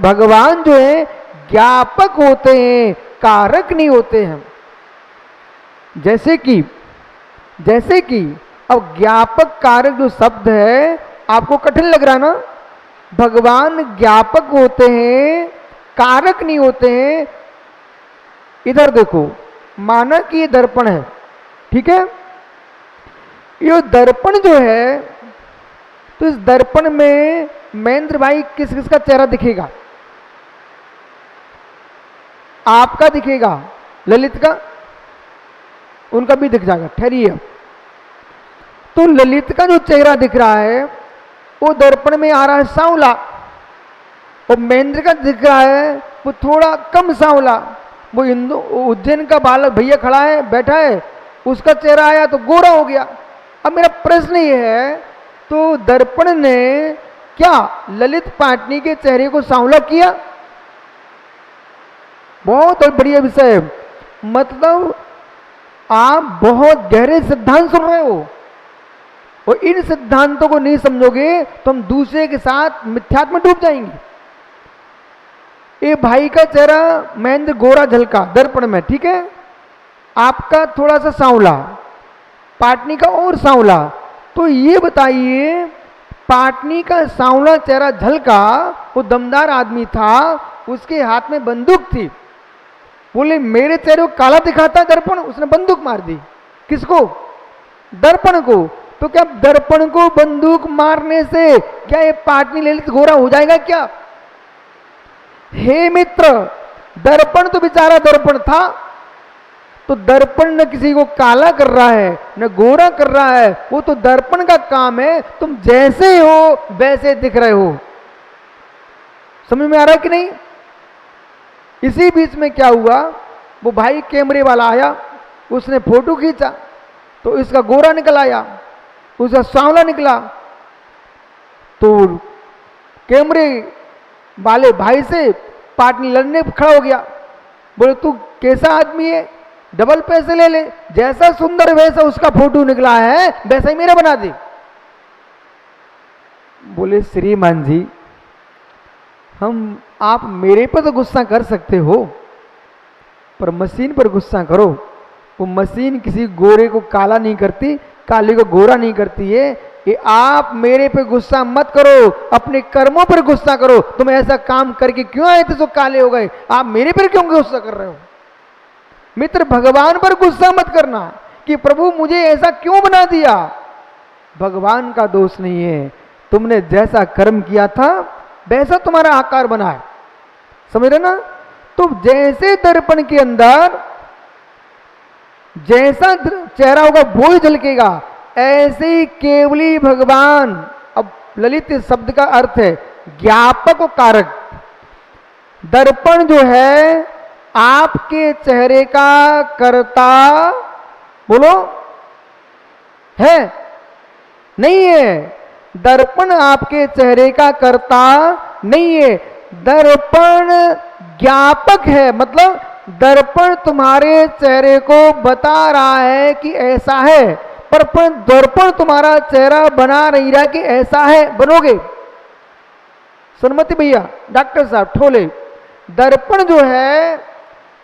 भगवान जो है ज्ञापक होते हैं, कारक नहीं होते हैं। जैसे कि अब ज्ञापक कारक जो शब्द है आपको कठिन लग रहा ना, भगवान ज्ञापक होते हैं, कारक नहीं होते हैं। इधर देखो, माना कि ये दर्पण है, ठीक है, ये दर्पण जो है, तो इस दर्पण में महेंद्र भाई किस किस का चेहरा दिखेगा? आपका दिखेगा, ललित का, उनका भी दिख जाएगा। ठहरिए, तो ललित का जो चेहरा दिख रहा है वो दर्पण में आ रहा है सांवला, और महेंद्र का दिख रहा है वो थोड़ा कम सांवला। वो उज्जैन का बालक भैया खड़ा है, बैठा है, उसका चेहरा आया तो गोरा हो गया। अब मेरा प्रश्न ये है, तो दर्पण ने क्या ललित पाटनी के चेहरे को सांवला किया? बहुत बढ़िया विषय है, मतलब आप बहुत गहरे सिद्धांत सुन रहे हो और इन सिद्धांतों को नहीं समझोगे तो हम दूसरे के साथ मिथ्यात्व में डूब जाएंगे। ये भाई का चेहरा महेंद्र गोरा झलका दर्पण में, ठीक है, आपका थोड़ा सा सांवला, पाटनी का और सांवला। तो ये बताइए, पाटनी का सांवला चेहरा झलका, वो दमदार आदमी था, उसके हाथ में बंदूक थी, बोले मेरे चेहरे को काला दिखाता है दर्पण, उसने बंदूक मार दी। किसको? दर्पण को। तो क्या दर्पण को बंदूक मारने से क्या ये पाटनी ललित गोरा हो जाएगा क्या? हे मित्र, दर्पण तो बेचारा दर्पण था, तो दर्पण न किसी को काला कर रहा है न गोरा कर रहा है, वो तो दर्पण का काम है, तुम जैसे हो वैसे दिख रहे हो। समझ में आ रहा है कि नहीं? इसी बीच में क्या हुआ, वो भाई कैमरे वाला आया, उसने फोटो खींचा तो इसका गोरा निकल आया, उसका सांवला निकला। तो कैमरे वाले भाई से पाटनी लड़ने खड़ा हो गया, बोले तू कैसा आदमी है, डबल पैसे ले ले, जैसा सुंदर वैसा उसका फोटो निकला है वैसा ही मेरा बना दे। बोले श्रीमान जी, आप मेरे पर तो गुस्सा कर सकते हो, पर मशीन पर गुस्सा करो। वो मशीन किसी गोरे को काला नहीं करती, काले को गोरा नहीं करती है। कि आप मेरे पे गुस्सा मत करो, अपने कर्मों पर गुस्सा करो। तुम ऐसा काम करके क्यों आए थे जो काले हो गए, आप मेरे पर क्यों गुस्सा कर रहे हो? मित्र, भगवान पर गुस्सा मत करना, कि प्रभु मुझे ऐसा क्यों बना दिया। भगवान का दोष नहीं है, तुमने जैसा कर्म किया था वैसा तुम्हारा आकार बना है, समझ रहे ना। तो जैसे दर्पण के अंदर जैसा चेहरा होगा वो ही झलकेगा, ऐसे ही केवली भगवान। अब ललित शब्द का अर्थ है ज्ञापक और कारक। दर्पण जो है आपके चेहरे का कर्ता, बोलो, है नहीं है। दर्पण आपके चेहरे का कर्ता नहीं है, दर्पण ज्ञापक है। मतलब दर्पण तुम्हारे चेहरे को बता रहा है कि ऐसा है, पर दर्पण तुम्हारा चेहरा बना नहीं रहा कि ऐसा है, बनोगे। सन्मति भैया, डॉक्टर साहब ठोले, दर्पण जो है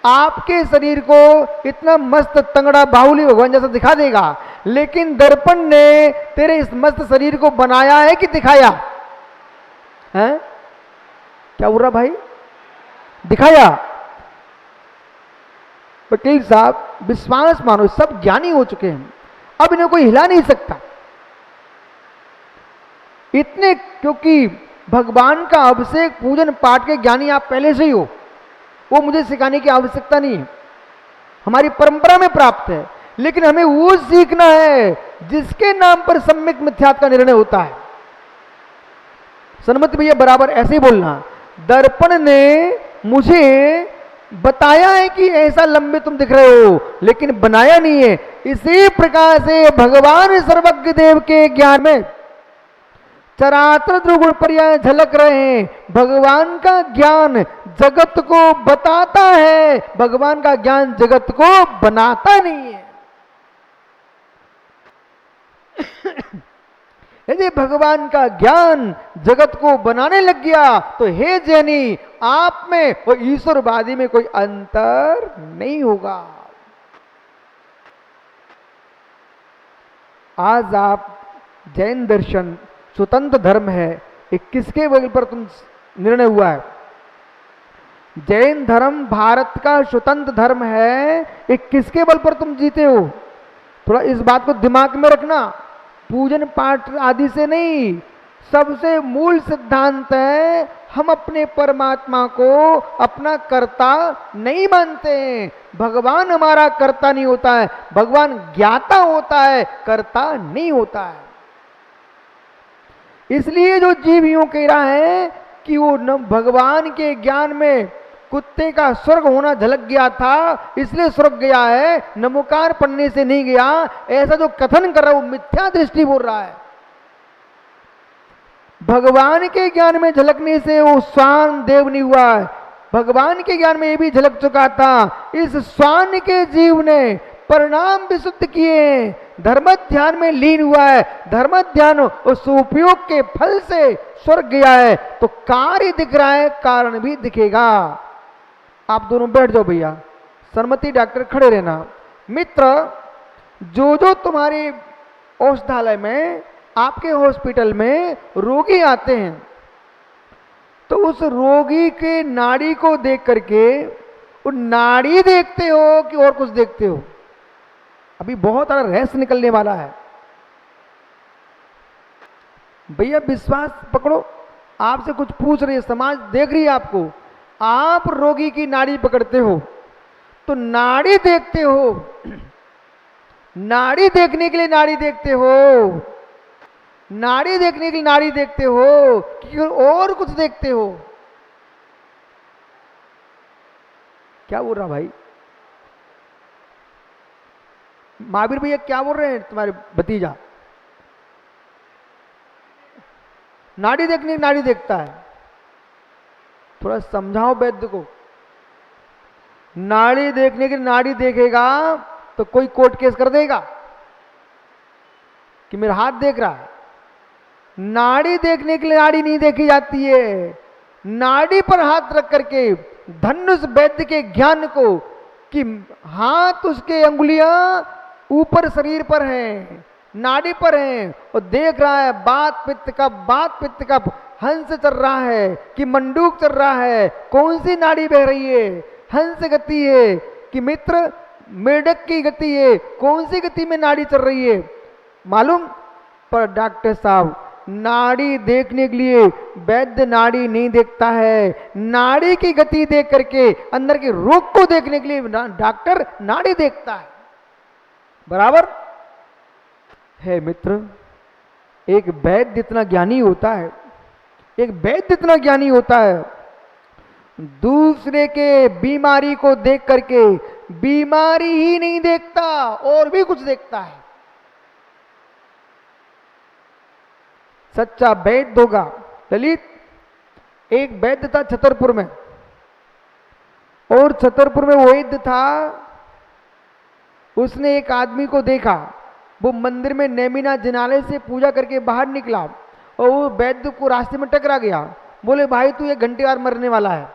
आपके शरीर को इतना मस्त तंगड़ा बाहुली भगवान जैसा दिखा देगा, लेकिन दर्पण ने तेरे इस मस्त शरीर को बनाया है कि दिखाया है? क्या बोल रहा भाई? दिखाया। वकील साहब विश्वास मानो, सब ज्ञानी हो चुके हैं, अब इन्हें कोई हिला नहीं सकता इतने, क्योंकि भगवान का अभिषेक पूजन पाठ के ज्ञानी आप पहले से ही हो, वो मुझे सिखाने की आवश्यकता नहीं है, हमारी परंपरा में प्राप्त है। लेकिन हमें वो सीखना है जिसके नाम पर सम्यक मिथ्यात्व का निर्णय होता है। सन्मति भैया बराबर ऐसे ही बोलना, दर्पण ने मुझे बताया है कि ऐसा लंबे तुम दिख रहे हो, लेकिन बनाया नहीं है। इसी प्रकार से भगवान सर्वज्ञ देव के ज्ञान में चराचर त्रिगुण पर्याय झलक रहे हैं। भगवान का ज्ञान जगत को बताता है, भगवान का ज्ञान जगत को बनाता नहीं है। यदि भगवान का ज्ञान जगत को बनाने लग गया तो हे जैनी, आप में और ईश्वरवादी में कोई अंतर नहीं होगा। आज आप जैन दर्शन स्वतंत्र धर्म है, ये किसके बल पर तुम निर्णय हुआ है? जैन धर्म भारत का स्वतंत्र धर्म है, ये किसके बल पर तुम जीते हो? थोड़ा इस बात को दिमाग में रखना। पूजन पाठ आदि से नहीं, सबसे मूल सिद्धांत है हम अपने परमात्मा को अपना कर्ता नहीं मानते हैं। भगवान हमारा कर्ता नहीं होता है, भगवान ज्ञाता होता है, कर्ता नहीं होता है। इसलिए जो जीव यूं कह रहा है कि वो न भगवान के ज्ञान में कुत्ते का स्वर्ग होना झलक गया था इसलिए स्वर्ग गया है, नमोकार पढ़ने से नहीं गया, ऐसा जो कथन कर रहा है वो मिथ्या दृष्टि बोल रहा है। भगवान के ज्ञान में झलकने से वो स्वान देव नहीं हुआ है, भगवान के ज्ञान में ये भी झलक चुका था। इस स्वान के जीव ने परिणाम विशुद्ध किए, धर्म ध्यान में लीन हुआ है, धर्म ध्यान उस उपयोग के फल से स्वर्ग गया है। तो कार्य दिख रहा है, कारण भी दिखेगा। आप दोनों बैठ जाओ भैया, सन्मति डॉक्टर खड़े रहना। मित्र, जो जो तुम्हारे औषधालय में, आपके हॉस्पिटल में रोगी आते हैं, तो उस रोगी के नाड़ी को देख करके वो नाड़ी देखते हो कि और कुछ देखते हो? अभी बहुत सारा रहस्य निकलने वाला है भैया, विश्वास पकड़ो। आपसे कुछ पूछ रही है समाज, देख रही है आपको। आप रोगी की नाड़ी पकड़ते हो तो नाड़ी देखते हो, नाड़ी देखने के लिए नाड़ी देखते हो, नाड़ी देखने के लिए नाड़ी देखते हो कि और कुछ देखते हो? क्या बोल रहा भाई? महावीर भैया क्या बोल रहे हैं तुम्हारे भतीजा? नाड़ी देखने की नाड़ी देखता है, थोड़ा समझाओ वैद्य को। नाड़ी देखने की नाड़ी देखेगा तो कोई कोर्ट केस कर देगा कि मेरा हाथ देख रहा है। नाड़ी देखने के लिए नाड़ी नहीं देखी जाती है, नाड़ी पर हाथ रख करके धनुष वैद्य के ज्ञान को कि हाथ उसके अंगुलियां ऊपर शरीर पर हैं, नाड़ी पर हैं, और देख रहा है बात पित्त कब, बात पित्त कब, हंस चल रहा है कि मंडूक चल रहा है, कौन सी नाड़ी बह रही है, हंस गति है कि मित्र मेढक की गति है, कौन सी गति में नाड़ी चल रही है मालूम? पर डॉक्टर साहब नाड़ी देखने के लिए वैद्य नाड़ी नहीं देखता है, नाड़ी की गति देख करके अंदर के रोग को देखने के लिए डॉक्टर नाड़ी देखता है। बराबर है मित्र, एक वैद्य इतना ज्ञानी होता है, एक वैद्य इतना ज्ञानी होता है, दूसरे के बीमारी को देख करके बीमारी ही नहीं देखता और भी कुछ देखता है। सच्चा वैद्य होगा। ललित, एक वैद्य था छतरपुर में, और छतरपुर में वैद्य था, उसने एक आदमी को देखा, वो मंदिर में नेमिना जिनालय से पूजा करके बाहर निकला और वो वैद्य को रास्ते में टकरा गया। बोले भाई तू 1 घंटे बाद मरने वाला है।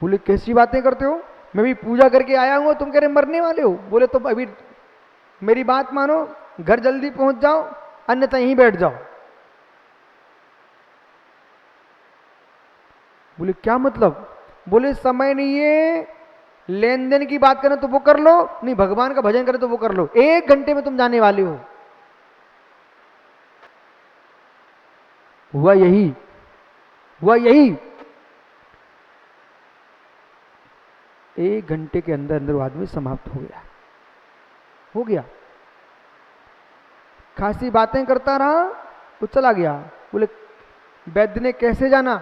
बोले कैसी बातें करते हो, मैं भी पूजा करके आया हूं, तुम कह रहे मरने वाले हो। बोले तो अभी मेरी बात मानो, घर जल्दी पहुंच जाओ, अन्यथा यहीं बैठ जाओ। बोले क्या मतलब? बोले समय नहीं है, लेन देन की बात करें तो वो कर लो, नहीं भगवान का भजन करें तो वो कर लो, 1 घंटे में तुम जाने वाले हो। हुआ यही, हुआ यही। 1 घंटे के अंदर अंदर वो आदमी समाप्त हो गया, हो गया। खासी बातें करता रहा, वो चला गया। बोले वैद्य ने कैसे जाना?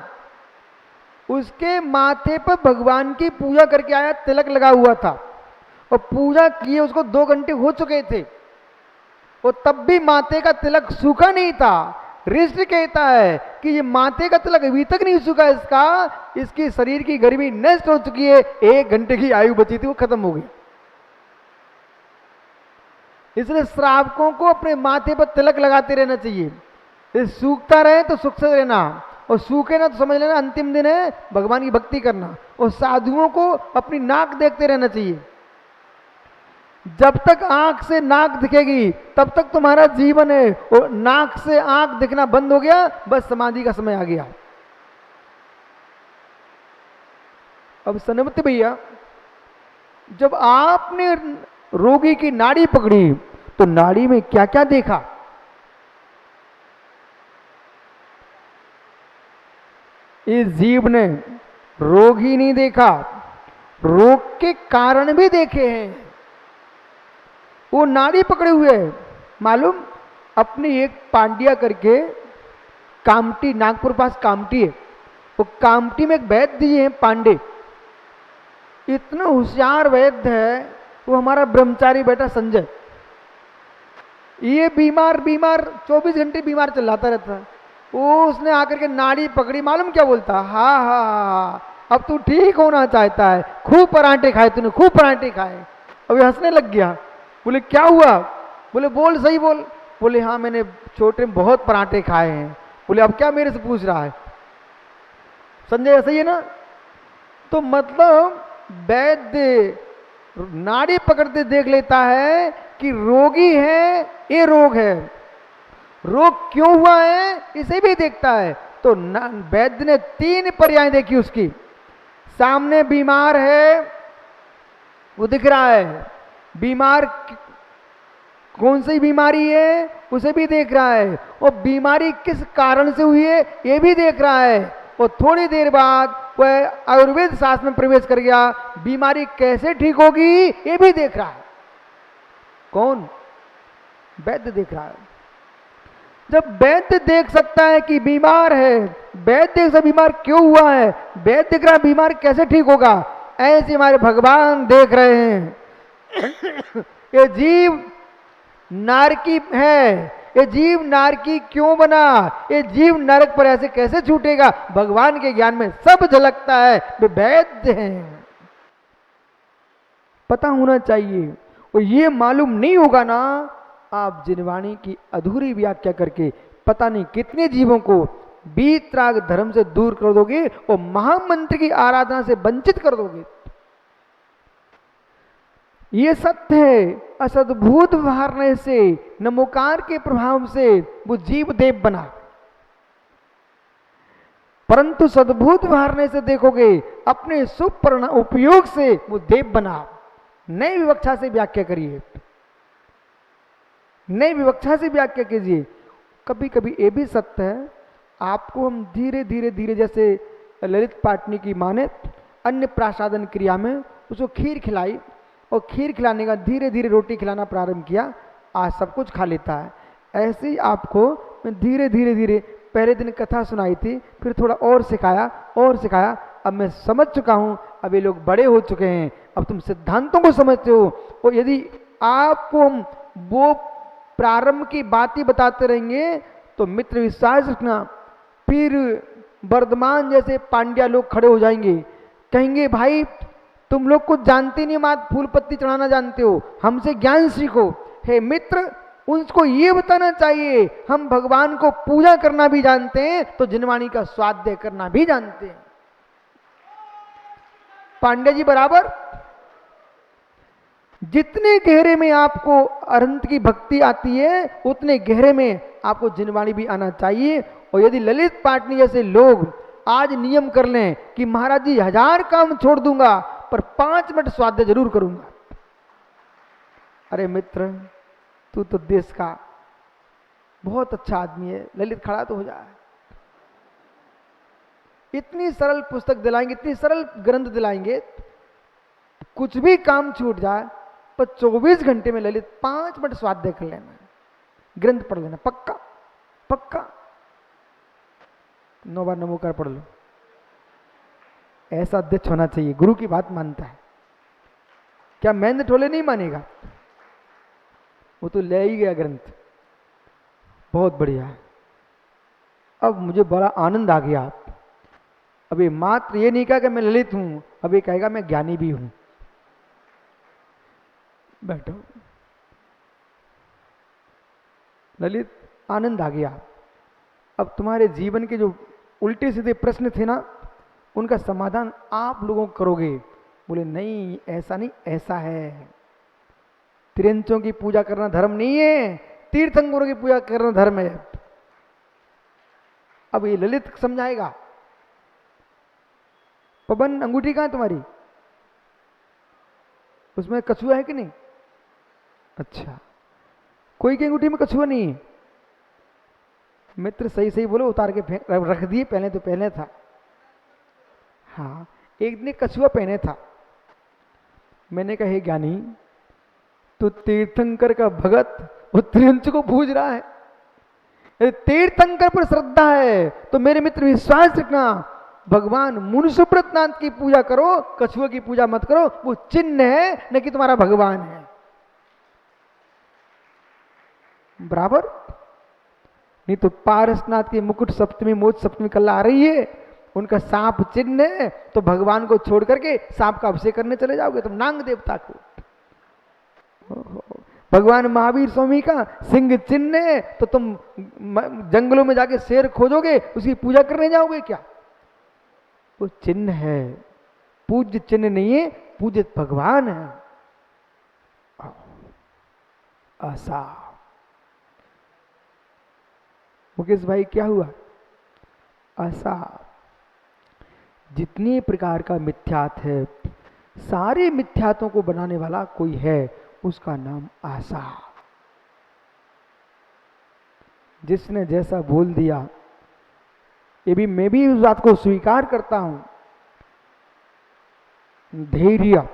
उसके माथे पर भगवान की पूजा करके आया, तिलक लगा हुआ था, और पूजा किए उसको 2 घंटे हो चुके थे, और तब भी माथे का तिलक सूखा नहीं था। ऋषि कहता है कि ये माथे का तिलक अभी तक नहीं सूखा, इसकी शरीर की गर्मी नष्ट हो चुकी है, 1 घंटे की आयु बची थी वो खत्म हो गई। इसलिए श्रावकों को अपने माथे पर तिलक लगाते रहना चाहिए। सूखता रहे तो सुख से रहना, और सूखे ना तो समझ लेना अंतिम दिन है, भगवान की भक्ति करना। और साधुओं को अपनी नाक देखते रहना चाहिए। जब तक आंख से नाक दिखेगी तब तक तुम्हारा जीवन है, और नाक से आंख दिखना बंद हो गया, बस समाधि का समय आ गया। अब सन्मति भैया, जब आपने रोगी की नाड़ी पकड़ी तो नाड़ी में क्या क्या देखा? इस जीव ने रोग ही नहीं देखा, रोग के कारण भी देखे हैं। वो नाड़ी पकड़े हुए है मालूम? अपनी एक पांड्या करके कामटी, नागपुर पास कामटी है, वो कामटी में एक वैद्य जी है पांडे, इतना होशियार वैद्य है वो, हमारा ब्रह्मचारी बेटा संजय। ये बीमार 24 घंटे बीमार चिल्लाता रहता है। वो उसने आकर के नाड़ी पकड़ी, मालूम क्या बोलता? हाँ हाँ हाँ, अब तू ठीक होना चाहता है, खूब पराठे खाए तूने, खूब पराठे खाए। अब ये हंसने लग गया। बोले क्या हुआ? बोले बोल सही बोल। बोले हाँ मैंने छोटे में बहुत पराठे खाए हैं। बोले अब क्या मेरे से पूछ रहा है? संजय ऐसा ही है ना? तो मतलब वैद्य नाड़ी पकड़ते देख लेता है कि रोगी है, ये रोग है, रोग क्यों हुआ है इसे भी देखता है। तो वैद्य ने 3 पर्याय देखी उसकी। सामने बीमार है वो दिख रहा है, बीमार कौन सी बीमारी है उसे भी देख रहा है, और बीमारी किस कारण से हुई है ये भी देख रहा है। और थोड़ी देर बाद वह आयुर्वेद शास्त्र में प्रवेश कर गया, बीमारी कैसे ठीक होगी ये भी देख रहा है। कौन? वैद्य देख रहा है। जब वैद्य देख सकता है कि बीमार है, वैद्य से बीमार क्यों हुआ है, वैद्य देख रहा बीमार कैसे ठीक होगा, ऐसे हमारे भगवान देख रहे हैं। ये जीव नारकी है, ये जीव नारकी क्यों बना, ये जीव नरक पर ऐसे कैसे छूटेगा, भगवान के ज्ञान में सब झलकता है, वे वैद्य हैं। पता होना चाहिए, और ये मालूम नहीं होगा ना, आप जिनवाणी की अधूरी व्याख्या करके पता नहीं कितने जीवों को वीतराग धर्म से दूर कर दोगे और महामंत्र की आराधना से वंचित कर दोगे। ये सत्य है। असद्भुत व्यवहार से, नमोकार के प्रभाव से वो जीव देव बना, परंतु सद्भुत व्यवहार से देखोगे अपने सुपर्ण उपयोग से वो देव बना। नई विवक्षा से व्याख्या करिए, नई विवक्षा से व्याख्या कीजिए। कभी कभी ये भी सत्य है, आपको हम धीरे धीरे धीरे, जैसे ललित पाटनी की माँ ने अन्य प्रासादन क्रिया में उसको खीर खिलाई और खीर खिलाने का धीरे धीरे रोटी खिलाना प्रारंभ किया, आज सब कुछ खा लेता है। ऐसे ही आपको मैं धीरे धीरे धीरे, पहले दिन कथा सुनाई थी, फिर थोड़ा और सिखाया और सिखाया, अब मैं समझ चुका हूँ, अब ये लोग बड़े हो चुके हैं, अब तुम सिद्धांतों को समझते हो। और यदि आपको हम वो प्रारंभ की बातें बताते रहेंगे तो मित्र विश्वास रखना, फिर वर्धमान जैसे पांड्या लोग खड़े हो जाएंगे, कहेंगे भाई तुम लोग कुछ जानते नहीं, मात फूल पत्ती चढ़ाना जानते हो, हमसे ज्ञान सीखो। हे मित्र, उनको ये बताना चाहिए हम भगवान को पूजा करना भी जानते हैं तो जिनवाणी का स्वाध्याय करना भी जानते हैं। पांडे जी बराबर। जितने गहरे में आपको अनंत की भक्ति आती है उतने गहरे में आपको जिनवाणी भी आना चाहिए। और यदि ललित पाटनी जैसे लोग आज नियम कर लें कि महाराज जी 1000 काम छोड़ दूंगा पर 5 मिनट स्वाध्याय जरूर करूंगा, अरे मित्र तू तो देश का बहुत अच्छा आदमी है, ललित खड़ा तो हो जाए। इतनी सरल पुस्तक दिलाएंगे, इतनी सरल ग्रंथ दिलाएंगे, कुछ भी काम छूट जाए पर 24 घंटे में ललित 5 मिनट स्वाध्याय कर लेना, ग्रंथ पढ़ लेना, पक्का पक्का। 9 बार नमोकार पढ़ लो। ऐसा अध्यक्ष होना चाहिए, गुरु की बात मानता है। क्या महेंद्र ठोले नहीं मानेगा? वो तो ले ही गया ग्रंथ, बहुत बढ़िया। अब मुझे बड़ा आनंद आ गया। अब ये मात्र ये नहीं कहा कि मैं ललित हूं, अब ये कहेगा मैं ज्ञानी भी हूं। बैठो ललित, आनंद आ गया। अब तुम्हारे जीवन के जो उल्टे सीधे प्रश्न थे ना, उनका समाधान आप लोगों को करोगे। बोले नहीं ऐसा नहीं, ऐसा है। त्रियंचों की पूजा करना धर्म नहीं है, तीर्थंकरों की पूजा करना धर्म है। अब ये ललित समझाएगा। पवन अंगूठी कहां तुम्हारी? उसमें कछुआ है कि नहीं? अच्छा, कोई की अंगूठी में कछुआ नहीं है। मित्र सही सही बोलो, उतार के रख दिए, पहले तो पहले था। हाँ, एक दिन कछुआ पहने था। मैंने कहा हे ज्ञानी, तो तीर्थंकर का भगत वो त्रियंच को पूज रहा है, यदि तीर्थंकर पर श्रद्धा है तो मेरे मित्र विश्वास रखना, भगवान मुनिसुब्रतनाथ की पूजा करो, कछुआ की पूजा मत करो। वो चिन्ह है न कि तुम्हारा भगवान है। बराबर नहीं तो पारसनाथ की मुकुट सप्तमी, मोच सप्तमी कल आ रही है, उनका सांप चिन्ह है, तो भगवान को छोड़ करके सांप का अभिषेक करने चले जाओगे तुम नांग देवता को। भगवान महावीर स्वामी का सिंह चिन्ह है, तो तुम जंगलों में जाके शेर खोजोगे, उसकी पूजा करने जाओगे क्या? वो चिन्ह है, पूज्य चिन्ह नहीं है, पूजित भगवान है। ऐसा मुकेश भाई क्या हुआ? ऐसा जितने प्रकार का मिथ्यात है, सारे मिथ्यातों को बनाने वाला कोई है, उसका नाम आशा। जिसने जैसा बोल दिया, ये भी मैं भी उस बात को स्वीकार करता हूं। धैर्य,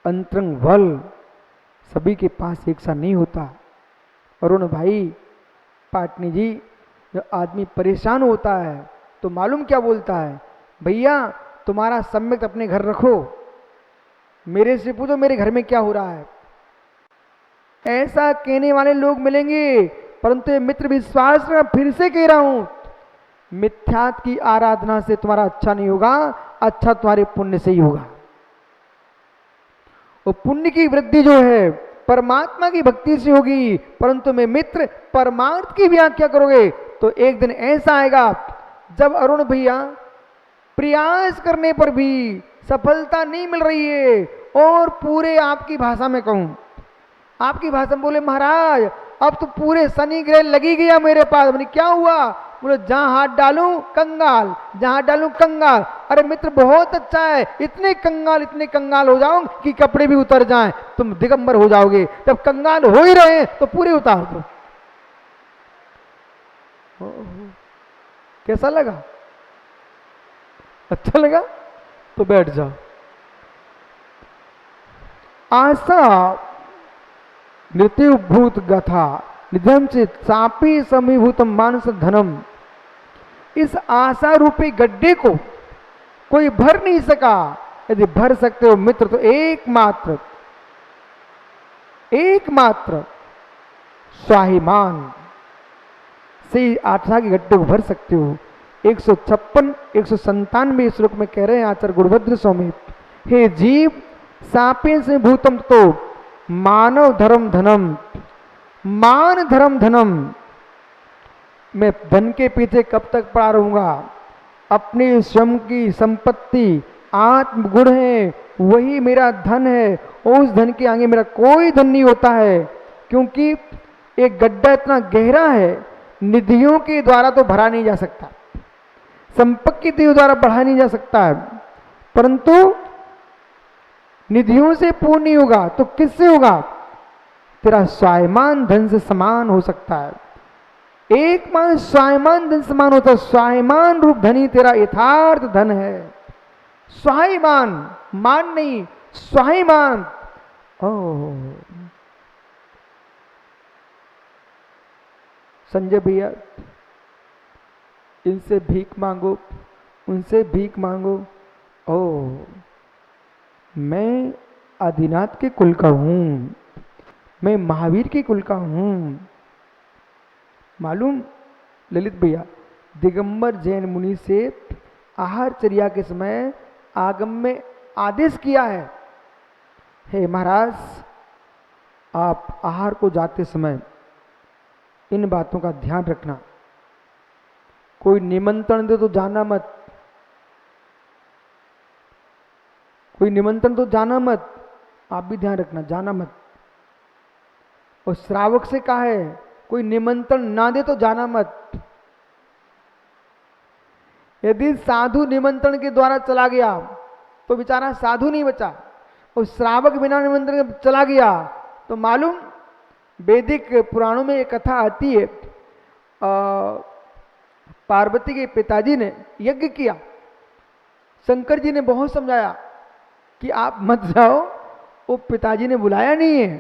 अंतरंग बल सभी के पास एक सा नहीं होता। अरुण भाई, पाटनी जी, जब आदमी परेशान होता है तो मालूम क्या बोलता है? भैया तुम्हारा सम्यक अपने घर रखो, मेरे से पूछो मेरे घर में क्या हो रहा है। ऐसा कहने वाले लोग मिलेंगे, परंतु मित्र विश्वास में फिर से कह रहा हूं, मिथ्यात की आराधना से तुम्हारा अच्छा नहीं होगा, अच्छा तुम्हारे पुण्य से ही होगा। वो पुण्य की वृद्धि जो है परमात्मा की भक्ति से होगी। परंतु मैं मित्र परमार्थ की व्याख्या करोगे तो एक दिन ऐसा आएगा जब अरुण भैया प्रयास करने पर भी सफलता नहीं मिल रही है, और पूरे आपकी भाषा में कहूं, आपकी भाषा में बोले महाराज अब तो पूरे शनि ग्रह लगी गया मेरे पास। मैंने क्या हुआ? बोले जहां हाथ डालूं कंगाल, जहां हाथ डालूं कंगाल। अरे मित्र बहुत अच्छा है, इतने कंगाल हो जाओ कि कपड़े भी उतर जाएं, तुम दिगंबर हो जाओगे। जब कंगाल हो ही रहे तो पूरे उतार दो। कैसा लगा? अच्छा लगा? तो बैठ जाओ। आशा मृत्युभूत गथा निधम से चापी समीभूत मानस धनम। इस आशा रूपी गड्ढे को कोई भर नहीं सका। यदि भर सकते हो मित्र तो एकमात्र स्वाभिमान से आशा के गड्ढे को भर सकते हो। 156 197 श्लोक में कह रहे हैं आचार्य गुरुभद्र स्वामी, हे जीव सापे से भूतम तो मानव धर्म धनम, मान धर्म धनम। मैं धन के पीछे कब तक पड़ा रहूंगा? अपनी स्वयं की संपत्ति आत्मगुण है, वही मेरा धन है। उस धन के आगे मेरा कोई धन नहीं होता है, क्योंकि एक गड्ढा इतना गहरा है, निधियों के द्वारा तो भरा नहीं जा सकता, संपत्ति के द्वारा बढ़ा नहीं जा सकता है, परंतु निधियों से पूर्ण नहीं होगा तो किससे होगा? तेरा स्वाभिमान धन से समान हो सकता है। एकमात्र स्वाभिमान धन समान होता है। स्वाभिमान रूप धन ही तेरा यथार्थ धन है। स्वाभिमान, मान नहीं, स्वाभिमान। संजय भैया, इनसे भीख मांगो, उनसे भीख मांगो। मैं आदिनाथ के कुल का हूं, मैं महावीर के कुल का हूं। मालूम ललित भैया, दिगंबर जैन मुनि से आहार चर्या के समय आगम में आदेश किया है, हे महाराज आप आहार को जाते समय इन बातों का ध्यान रखना। कोई निमंत्रण दे तो जाना मत, कोई निमंत्रण तो जाना मत, आप भी ध्यान रखना, जाना मत। और श्रावक से कहा है कोई निमंत्रण ना दे तो जाना मत। यदि साधु निमंत्रण के द्वारा चला गया तो बेचारा साधु नहीं बचा, और श्रावक बिना निमंत्रण के चला गया तो मालूम, वैदिक पुराणों में एक कथा आती है, पार्वती के पिताजी ने यज्ञ किया, शंकर जी ने बहुत समझाया कि आप मत जाओ, वो पिताजी ने बुलाया नहीं है,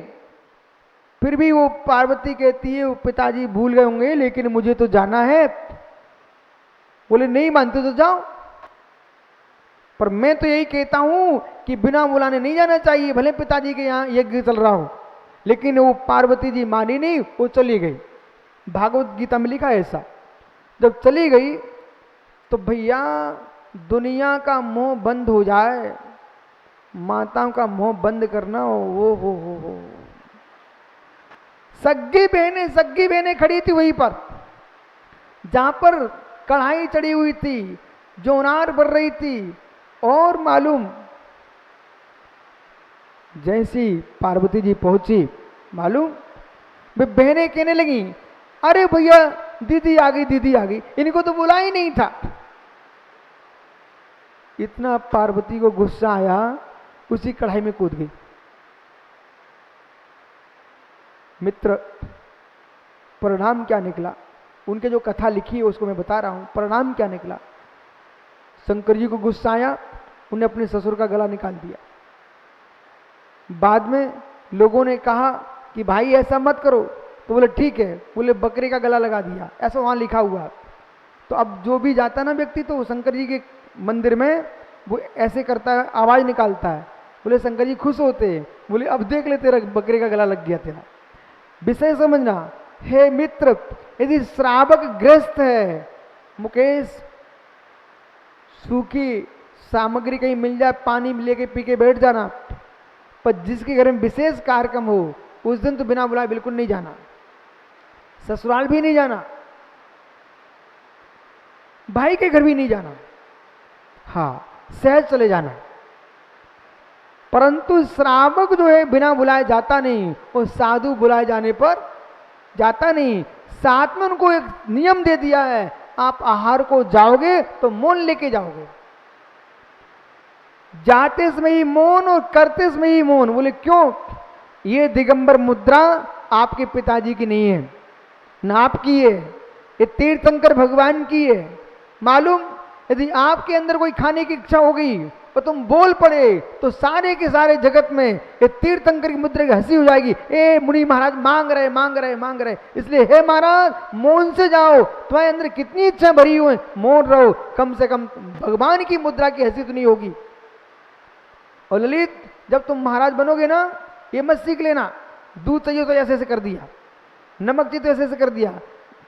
फिर भी वो पार्वती कहती है वो पिताजी भूल गए होंगे लेकिन मुझे तो जाना है। बोले नहीं मानते तो जाओ, पर मैं तो यही कहता हूं कि बिना बुलाने नहीं जाना चाहिए, भले पिताजी के यहाँ यज्ञ चल रहा हो। लेकिन वो पार्वती जी मानी नहीं, वो चली गई। भागवत गीता में लिखा है ऐसा। जब चली गई तो भैया दुनिया का मोह बंद हो जाए, माताओं का मोह बंद करना हो। सग्गी बहनें खड़ी थी वहीं पर जहां पर कढ़ाई चढ़ी हुई थी, जोनार बढ़ रही थी, और मालूम जैसी पार्वती जी पहुंची, मालूम वे बहनें कहने लगी, अरे भैया दीदी आ गई, इनको तो बुला ही नहीं था। इतना पार्वती को गुस्सा आया, उसी कढ़ाई में कूद गई। मित्र, परिणाम क्या निकला? उनके जो कथा लिखी है उसको मैं बता रहा हूं। परिणाम क्या निकला? शंकर जी को गुस्सा आया, उन्हें अपने ससुर का गला निकाल दिया। बाद में लोगों ने कहा कि भाई ऐसा मत करो, तो बोले ठीक है, बोले बकरे का गला लगा दिया, ऐसा वहां लिखा हुआ। तो अब जो भी जाता ना व्यक्ति तो शंकर जी के मंदिर में वो ऐसे करता है, आवाज निकालता है। बोले शंकर जी खुश होते हैं, बोले अब देख ले तेरा बकरे का गला लग गया तेरा। विषय समझना, हे मित्र, यदि श्रावक ग्रस्त है, मुकेश सूखी सामग्री कहीं मिल जाए, पानी लेके पी के बैठ जाना, पर जिसके घर में विशेष कार्यक्रम हो उस दिन तो बिना बुलाए बिल्कुल नहीं जाना, ससुराल भी नहीं जाना, भाई के घर भी नहीं जाना, हाँ सहज चले जाना। परंतु श्रावक जो है बिना बुलाए जाता नहीं, और साधु बुलाए जाने पर जाता नहीं। साथ में उनको एक नियम दे दिया है, आप आहार को जाओगे तो मौन लेके जाओगे। जाते समय ही मौन और करते समय ही मौन। बोले क्यों? ये दिगंबर मुद्रा आपके पिताजी की नहीं है, ना आपकी है, ये तीर्थंकर भगवान की है। मालूम, यदि आपके अंदर कोई खाने की इच्छा हो गई और तुम बोल पड़े तो सारे के सारे जगत में ये तीर्थंकर की मुद्रा की हंसी हो जाएगी। ए मुनि महाराज मांग रहे मांग रहे मांग रहे, इसलिए हे महाराज मौन से जाओ। तुम्हारे अंदर कितनी इच्छा भरी हुई, मौन रहो, कम से कम भगवान की मुद्रा की हंसी तो नहीं होगी। और ललित, जब तुम महाराज बनोगे ना, ये मत सीख लेना दूध चाहिए तो ऐसे ऐसे कर दिया, नमक चाहिए तो ऐसे ऐसे कर दिया,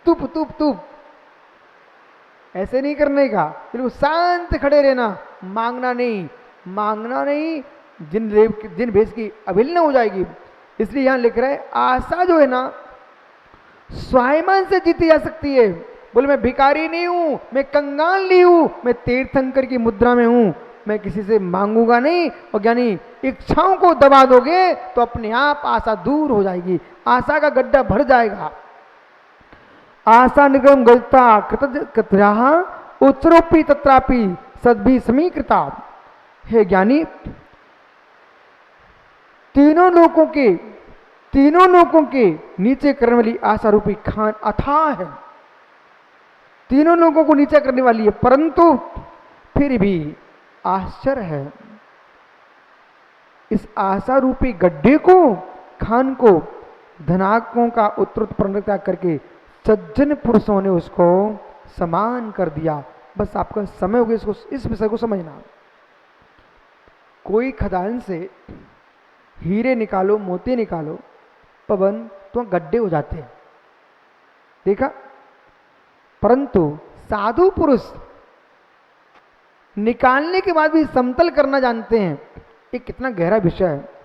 तुप तुप तुप, ऐसे नहीं करने का। बिल्कुल शांत खड़े रहना, मांगना नहीं, मांगना नहीं, जिन भेष की अभिलना हो जाएगी। इसलिए यहां लिख रहा है आशा जो है ना स्वाभिमान से जीती जा सकती है। बोले मैं भिखारी नहीं हूं, मैं कंगाल नहीं हूं, मैं तीर्थंकर की मुद्रा में हूं, मैं किसी से मांगूंगा नहीं। और ज्ञानी इच्छाओं को दबा दोगे तो अपने आप आशा दूर हो जाएगी, आशा का गड्ढा भर जाएगा। आशा निगम गलता कृतज्ञ उत्सरोपी तत्रापि सद्भि समीकृता। हे ज्ञानी, तीनों लोगों के नीचे करने वाली आशा रूपी खान अथाह है, तीनों लोगों को नीचे करने वाली है, परंतु फिर भी आश्चर्य है, इस आशा रूपी गड्ढे को, खान को धनाकों का उत्तरोत्तर प्रणता करके सज्जन पुरुषों ने उसको समान कर दिया। बस आपका समय हो गया इसको, इस विषय को समझना। कोई खदान से हीरे निकालो, मोती निकालो, पवन तो गड्ढे हो जाते हैं, देखा। परंतु साधु पुरुष निकालने के बाद भी समतल करना जानते हैं। ये कितना गहरा विषय है।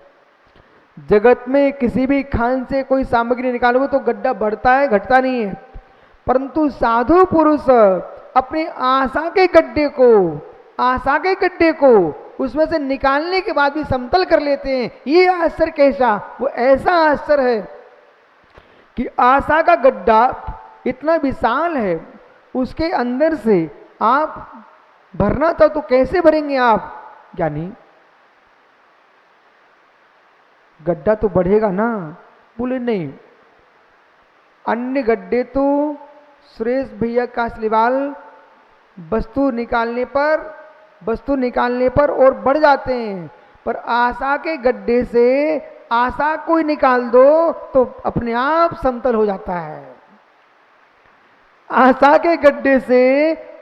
जगत में किसी भी खान से कोई सामग्री निकालोगे तो गड्ढा बढ़ता है, घटता नहीं है। परंतु साधु पुरुष अपनी आशा के गड्ढे को उसमें से निकालने के बाद भी समतल कर लेते हैं। ये आश्चर्य कैसा? वो ऐसा आश्चर्य है कि आशा का गड्ढा इतना विशाल है, उसके अंदर से आप भरना था तो कैसे भरेंगे आप? ज्ञानी, गड्ढा तो बढ़ेगा ना। बोले नहीं, अन्य गड्ढे तो सुरेश भैया कासलीवाल वस्तु निकालने पर और बढ़ जाते हैं, पर आशा के गड्ढे से आशा को ही निकाल दो तो अपने आप समतल हो जाता है। आशा के गड्ढे से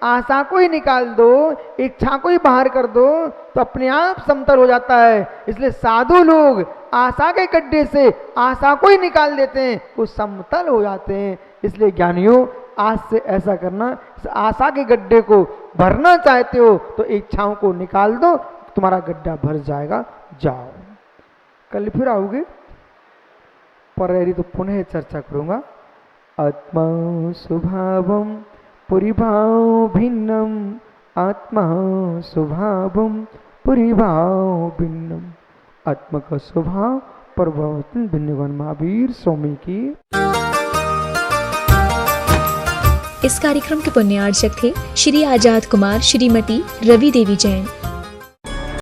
आशा को ही निकाल दो, इच्छा को ही बाहर कर दो तो अपने आप समतल हो जाता है। इसलिए साधु लोग आशा के गड्ढे से आशा को ही निकाल देते हैं, वो समतल हो जाते हैं। इसलिए ज्ञानियों, आज से ऐसा करना, आशा के गड्ढे को भरना चाहते हो तो इच्छाओं को निकाल दो, तुम्हारा गड्ढा भर जाएगा। जाओ, कल फिर आओगे, पर तो पुनः चर्चा करूंगा। आत्मा स्वभावम परिभाव भिन्नम, आत्मा स्वभावम परिभाव भिन्नम। आत्मा का स्वभाव परिवर्तन भिन्न। महावीर स्वामी की। इस कार्यक्रम के पुण्यार्चक थे श्री आजाद कुमार, श्रीमती रवि देवी जैन।